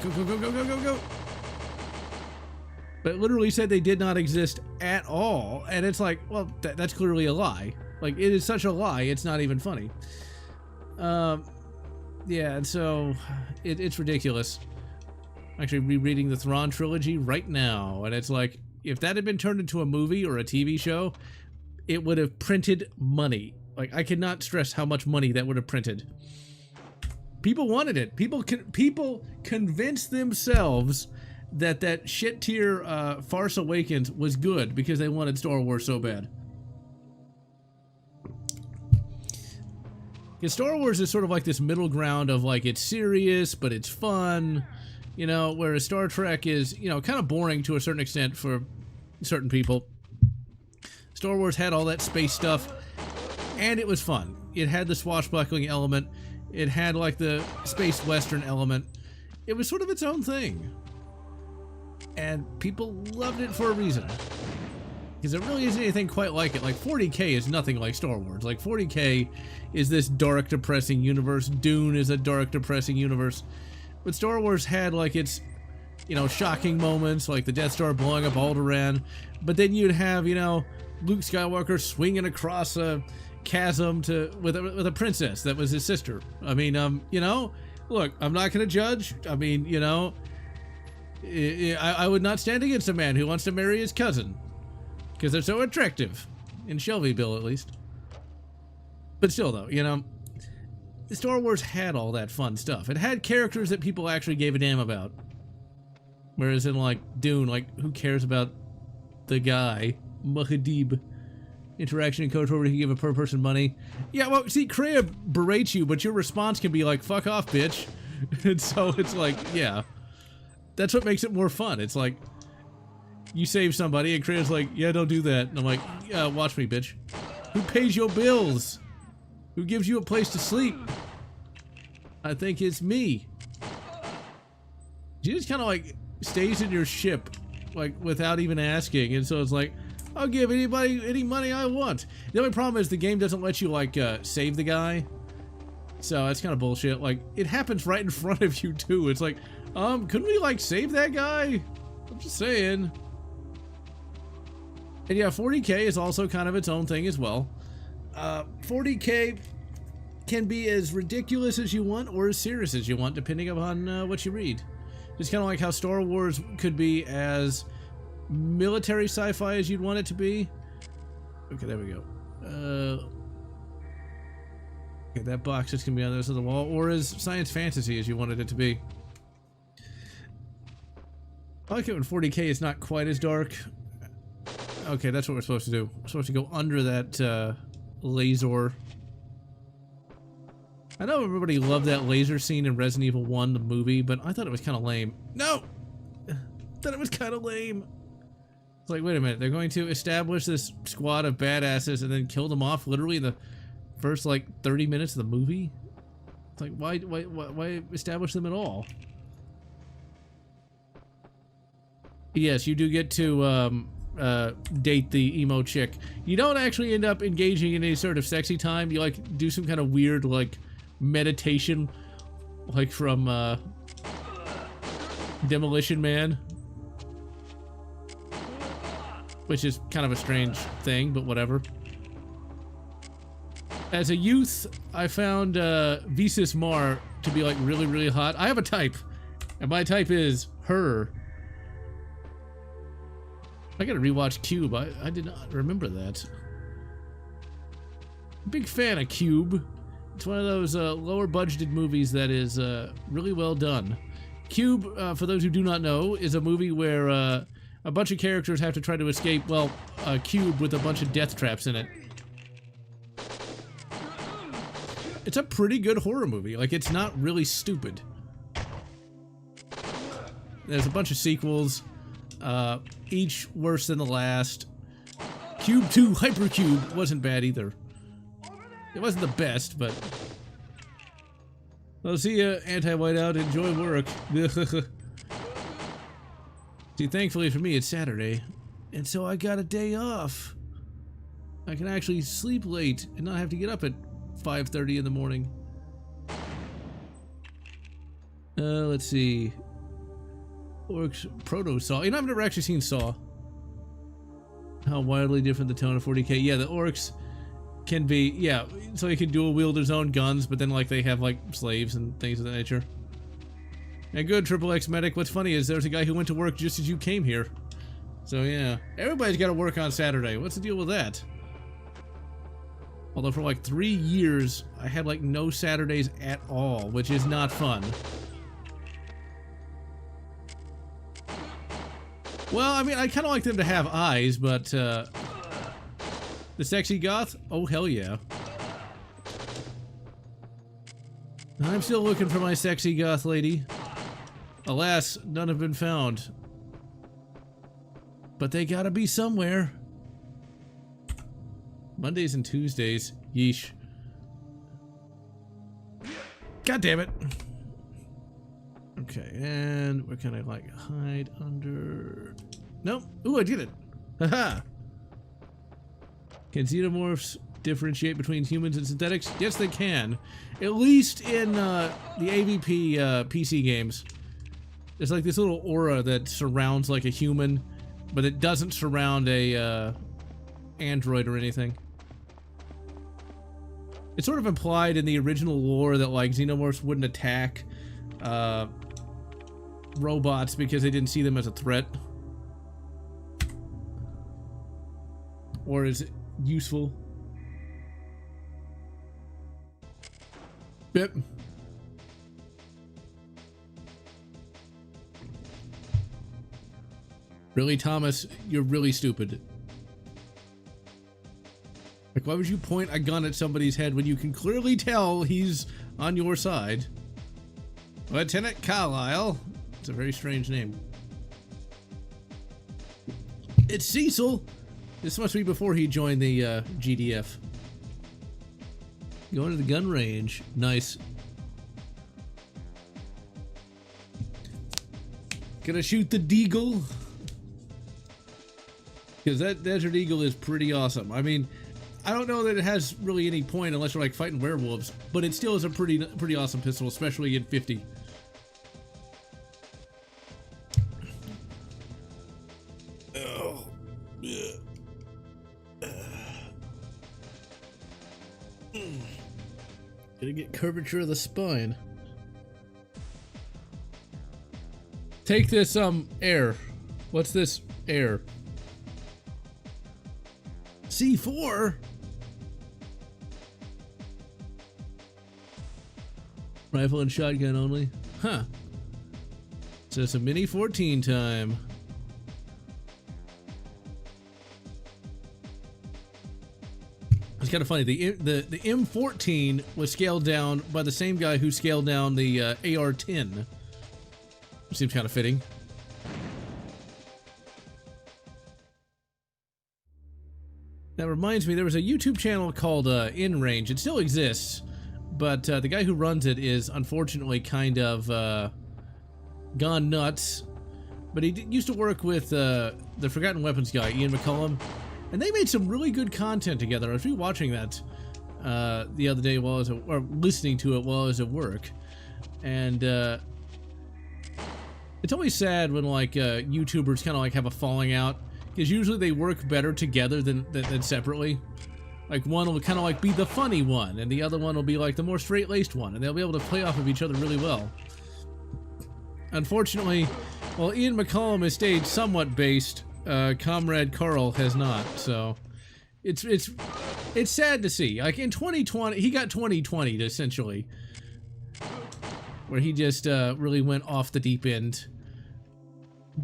Go, go, go, go, go, go, go. But it literally said they did not exist at all. And it's like, well, that's clearly a lie. Like, it is such a lie, it's not even funny. The Yeah, and so it's ridiculous. I'm actually rereading the Thrawn trilogy right now, and it's like, if that had been turned into a movie or a TV show, it would have printed money. Like, I cannot stress how much money that would have printed. People wanted it. People convinced themselves that that shit tier Farce Awakens was good because they wanted Star Wars so bad. Because Star Wars is sort of like this middle ground of like, it's serious, but it's fun, you know, whereas Star Trek is, you know, kind of boring to a certain extent for certain people. Star Wars had all that space stuff, and it was fun. It had the swashbuckling element. It had like the space western element. It was sort of its own thing. And people loved it for a reason. Because there really isn't anything quite like it. Like 40K is nothing like Star Wars. Like 40K is this dark, depressing universe. Dune is a dark, depressing universe. But Star Wars had like its, you know, shocking moments, like the Death Star blowing up Alderaan. But then you'd have, you know, Luke Skywalker swinging across a chasm with a princess that was his sister. I mean, you know, look, I'm not going to judge. I mean, you know, I would not stand against a man who wants to marry his cousin. Because they're so attractive. In Shelbyville, at least. But still, though, you know, Star Wars had all that fun stuff. It had characters that people actually gave a damn about. Whereas in, like, Dune, like, who cares about the guy? Muad'Dib. Interaction in Code where he give a per person money. Yeah, well, see, Kreia berates you, but your response can be like, fuck off, bitch. And so it's like, yeah. That's what makes it more fun. It's like, you save somebody, and Kreia's like, yeah, don't do that. And I'm like, yeah, watch me, bitch. Who pays your bills? Who gives you a place to sleep? I think it's me. She just kind of like stays in your ship, like without even asking. And so it's like, I'll give anybody any money I want. The only problem is the game doesn't let you like save the guy. So that's kind of bullshit. Like, it happens right in front of you too. It's like, couldn't we like save that guy? I'm just saying. And yeah, 40K is also kind of its own thing as well. 40K can be as ridiculous as you want or as serious as you want, depending upon what you read. It's kind of like how Star Wars could be as military sci-fi as you'd want it to be. Okay, there we go. Okay, that box is going to be on the other side of the wall. Or as science fantasy as you wanted it to be. I like it when 40K is not quite as dark. Okay, that's what we're supposed to do. We're supposed to go under that laser. I know everybody loved that laser scene in Resident Evil 1, the movie, but I thought it was kind of lame. No! I thought it was kind of lame. It's like, wait a minute, they're going to establish this squad of badasses and then kill them off literally in the first, like, 30 minutes of the movie? It's like, why establish them at all? Yes, you do get to, date the emo chick. You don't actually end up engaging in any sort of sexy time. You like do some kind of weird like meditation, like from Demolition Man, which is kind of a strange thing, but whatever. As a youth, I found Visus Mar to be like really, really hot. I have a type, and my type is her. I gotta rewatch Cube. I did not remember that. Big fan of Cube. It's one of those lower budgeted movies that is really well done. Cube, for those who do not know, is a movie where a bunch of characters have to try to escape, well, a cube with a bunch of death traps in it. It's a pretty good horror movie. Like, it's not really stupid. There's a bunch of sequels. Each worse than the last. Cube 2 Hypercube wasn't bad either. It wasn't the best, but... I'll see ya, Anti-Whiteout. Enjoy work. See, thankfully for me, it's Saturday. And so I got a day off. I can actually sleep late and not have to get up at 5:30 in the morning. Let's see. Orcs Proto-Saw. You know, I've never actually seen Saw. How wildly different the tone of 40K. Yeah, the orcs can be, yeah, so he can dual wield his own guns, but then like they have like slaves and things of that nature. And good, Triple X Medic. What's funny is there's a guy who went to work just as you came here. So yeah, everybody's got to work on Saturday. What's the deal with that? Although for like 3 years, I had like no Saturdays at all, which is not fun. Well, I mean, I kind of like them to have eyes, but the sexy goth? Oh, hell yeah. I'm still looking for my sexy goth lady. Alas, none have been found. But they gotta be somewhere. Mondays and Tuesdays. Yeesh. God damn it. Okay, and we're gonna like hide under... Nope. Ooh, I did it. Haha. Can xenomorphs differentiate between humans and synthetics? Yes, they can. At least in the AVP PC games. There's like this little aura that surrounds like a human, but it doesn't surround a android or anything. It's sort of implied in the original lore that like xenomorphs wouldn't attack robots because they didn't see them as a threat or as useful. Yep. Really, Thomas? You're really stupid. Like, why would you point a gun at somebody's head when you can clearly tell he's on your side? Lieutenant Carlisle. It's a very strange name. It's Cecil. This must be before he joined the GDF. Going to the gun range. Nice. Gonna shoot the Deagle. Because that Desert Eagle is pretty awesome. I mean, I don't know that it has really any point unless you're like fighting werewolves, but it still is a pretty awesome pistol, especially in 50. Oh, yeah. Gonna get curvature of the spine. Take this air. What's this air? C4? Rifle and shotgun only? Huh. So it's a Mini 14 time. It's kind of funny. The M14 was scaled down by the same guy who scaled down the AR-10. Seems kind of fitting. That reminds me, there was a YouTube channel called In Range. It still exists, but the guy who runs it is unfortunately kind of gone nuts. But he used to work with the Forgotten Weapons guy, Ian McCullum, and they made some really good content together. I was rewatching that the other day while I was or listening to it while I was at work, and it's always sad when like YouTubers kind of like have a falling out. Because usually they work better together than separately. Like one will kind of like be the funny one, and the other one will be like the more straight-laced one, and they'll be able to play off of each other really well. Unfortunately, while Ian McCollum has stayed somewhat based, Comrade Carl has not. So it's sad to see. Like in 2020, he got 2020 essentially, where he just really went off the deep end.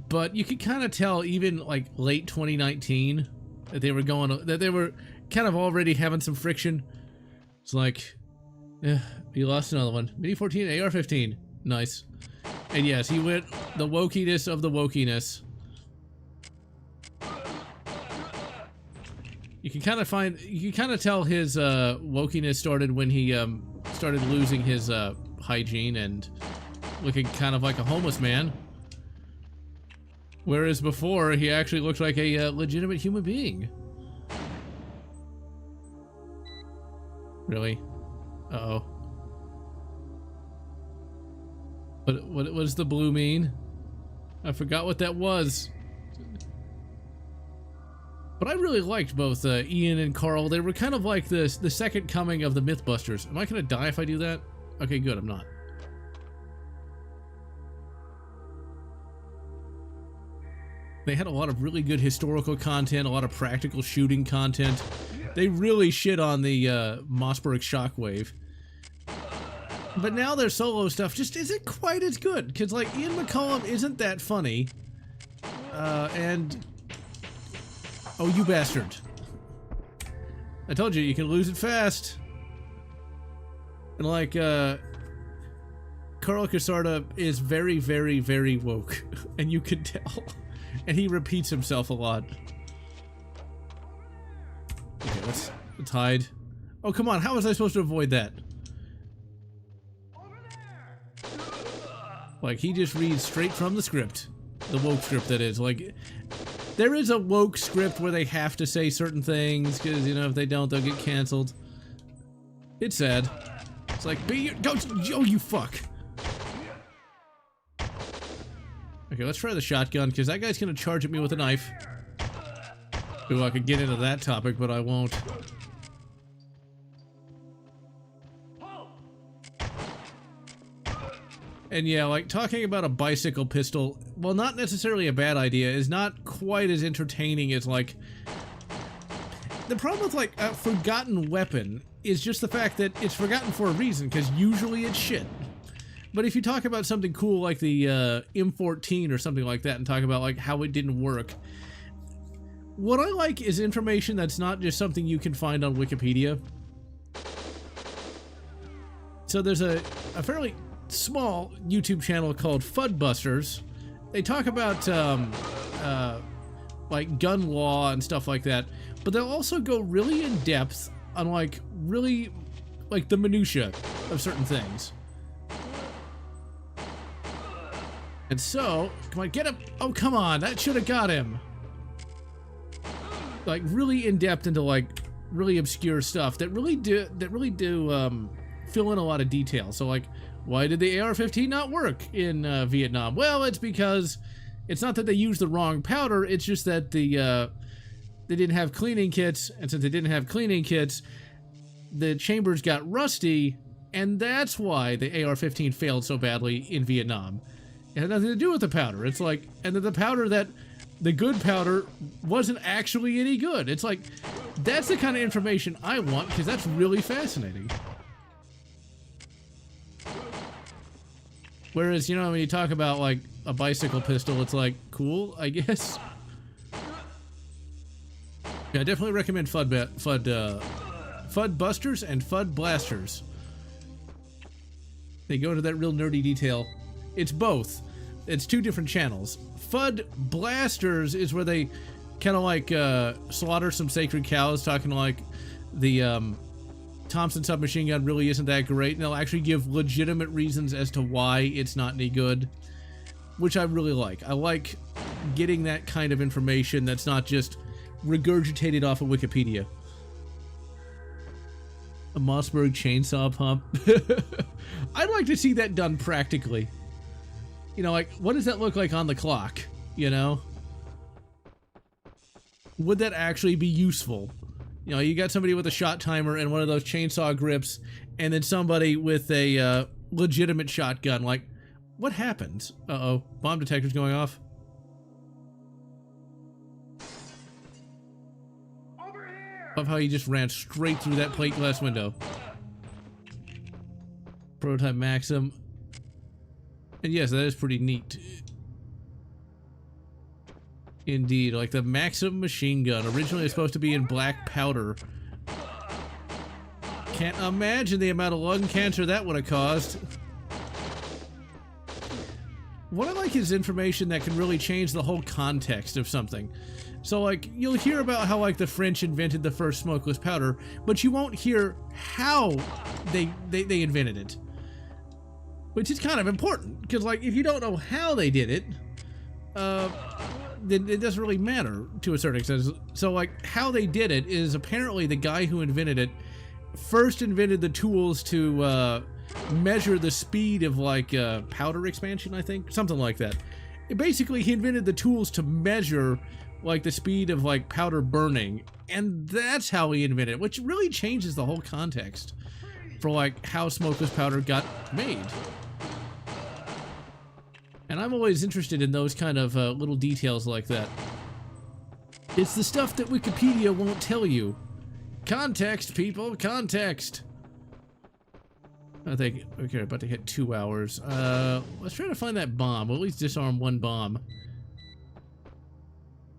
But you could kind of tell even like late 2019 that they were kind of already having some friction. It's like, you lost another one. Mini 14, AR-15, nice. And yes, he went the wokiness of the wokiness. You can kind of tell his wokiness started when he started losing his hygiene and looking kind of like a homeless man. Whereas before, he actually looked like a legitimate human being. Really? Uh-oh. What does the blue mean? I forgot what that was. But I really liked both Ian and Carl. They were kind of like the second coming of the Mythbusters. Am I going to die if I do that? Okay, good, I'm not. They had a lot of really good historical content, a lot of practical shooting content. They really shit on the Mossberg Shockwave. But now their solo stuff just isn't quite as good, because like Ian McCollum isn't that funny. And... Oh, you bastard. I told you, you can lose it fast. And like, Carl Casarda is very, very, very woke. And you can tell. And he repeats himself a lot. Okay, let's hide. Oh, come on, how was I supposed to avoid that? Like, he just reads straight from the script. The woke script, that is. Like... There is a woke script where they have to say certain things, because, you know, if they don't, they'll get canceled. It's sad. It's like, be your... Go... Oh, you fuck! Okay, let's try the shotgun, because that guy's gonna charge at me with a knife. Ooh, I could get into that topic, but I won't. And yeah, like, talking about a bicycle pistol, well, not necessarily a bad idea, is not quite as entertaining as, like... The problem with, like, a forgotten weapon is just the fact that it's forgotten for a reason, because usually it's shit. But if you talk about something cool like the M14 or something like that, and talk about, like, how it didn't work, what I like is information that's not just something you can find on Wikipedia. So there's a fairly small YouTube channel called Fudbusters. They talk about like gun law and stuff like that, but they'll also go really in depth on like really like the minutia of certain things. And so, come on, get him! Oh, come on, that should have got him. Like really in depth into like really obscure stuff that really do fill in a lot of detail. So like, why did the AR-15 not work in Vietnam? Well, it's because it's not that they used the wrong powder, it's just that they didn't have cleaning kits, and since they didn't have cleaning kits, the chambers got rusty, and that's why the AR-15 failed so badly in Vietnam. It had nothing to do with the powder. It's like, and then the powder that, the good powder wasn't actually any good. It's like, that's the kind of information I want, because that's really fascinating. Whereas, you know, when you talk about, like, a bicycle pistol, it's like, cool, I guess. Yeah, I definitely recommend Fudbusters and Fud Blasters. They go into that real nerdy detail. It's both. It's two different channels. Fud Blasters is where they kind of like slaughter some sacred cows, talking like the Thompson submachine gun really isn't that great, and they'll actually give legitimate reasons as to why it's not any good, which I really like. I like getting that kind of information that's not just regurgitated off of Wikipedia. A Mossberg chainsaw pump. I'd like to see that done practically. You know, like, what does that look like on the clock, you know? Would that actually be useful? You know, you got somebody with a shot timer and one of those chainsaw grips, and then somebody with a legitimate shotgun. Like, what happens? Uh-oh, bomb detector's going off. Over here! Love how he just ran straight through that plate glass window. Prototype Maxim. And yes, that is pretty neat. Indeed, like the Maxim machine gun. Originally it was supposed to be in black powder. Can't imagine the amount of lung cancer that would have caused. What I like is information that can really change the whole context of something. So like, you'll hear about how like the French invented the first smokeless powder, but you won't hear how they invented it. Which is kind of important, because like, if you don't know how they did it, then it doesn't really matter to a certain extent. So like, how they did it is apparently the guy who invented it first invented the tools to measure the speed of like powder expansion, I think, something like that. Basically, he invented the tools to measure like the speed of like powder burning, and that's how he invented it, which really changes the whole context for like how smokeless powder got made. And I'm always interested in those kind of little details like that. It's the stuff that Wikipedia won't tell you. Context, people, context. I think, okay, about to hit 2 hours. Let's try to find that bomb. We'll at least disarm one bomb.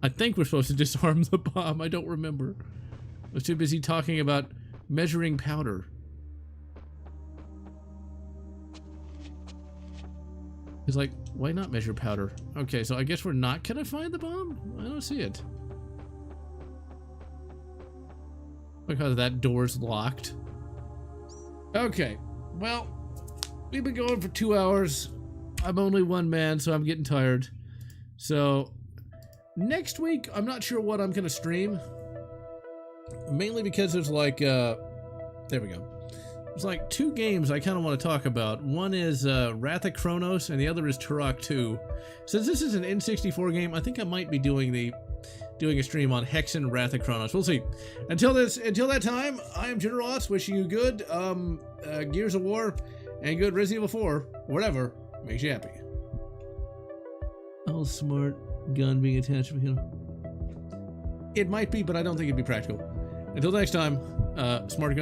I think we're supposed to disarm the bomb. I don't remember. I was too busy talking about measuring powder. He's like, why not measure powder? Okay, so I guess we're not gonna find the bomb? I don't see it. Look how that door's locked. Okay, well, we've been going for 2 hours. I'm only one man, so I'm getting tired. So, next week, I'm not sure what I'm gonna stream. Mainly because there's like, there we go. There's like 2 games I kind of want to talk about. One is Wrath of Kronos, and the other is Turok 2. Since this is an N64 game, I think I might be doing a stream on Hexen Wrath of Kronos. We'll see. Until that time, I am General Lotz, wishing you good Gears of War and good Resident Evil 4, whatever makes you happy. All smart gun being attached to him. It might be, but I don't think it'd be practical. Until next time, smart gun.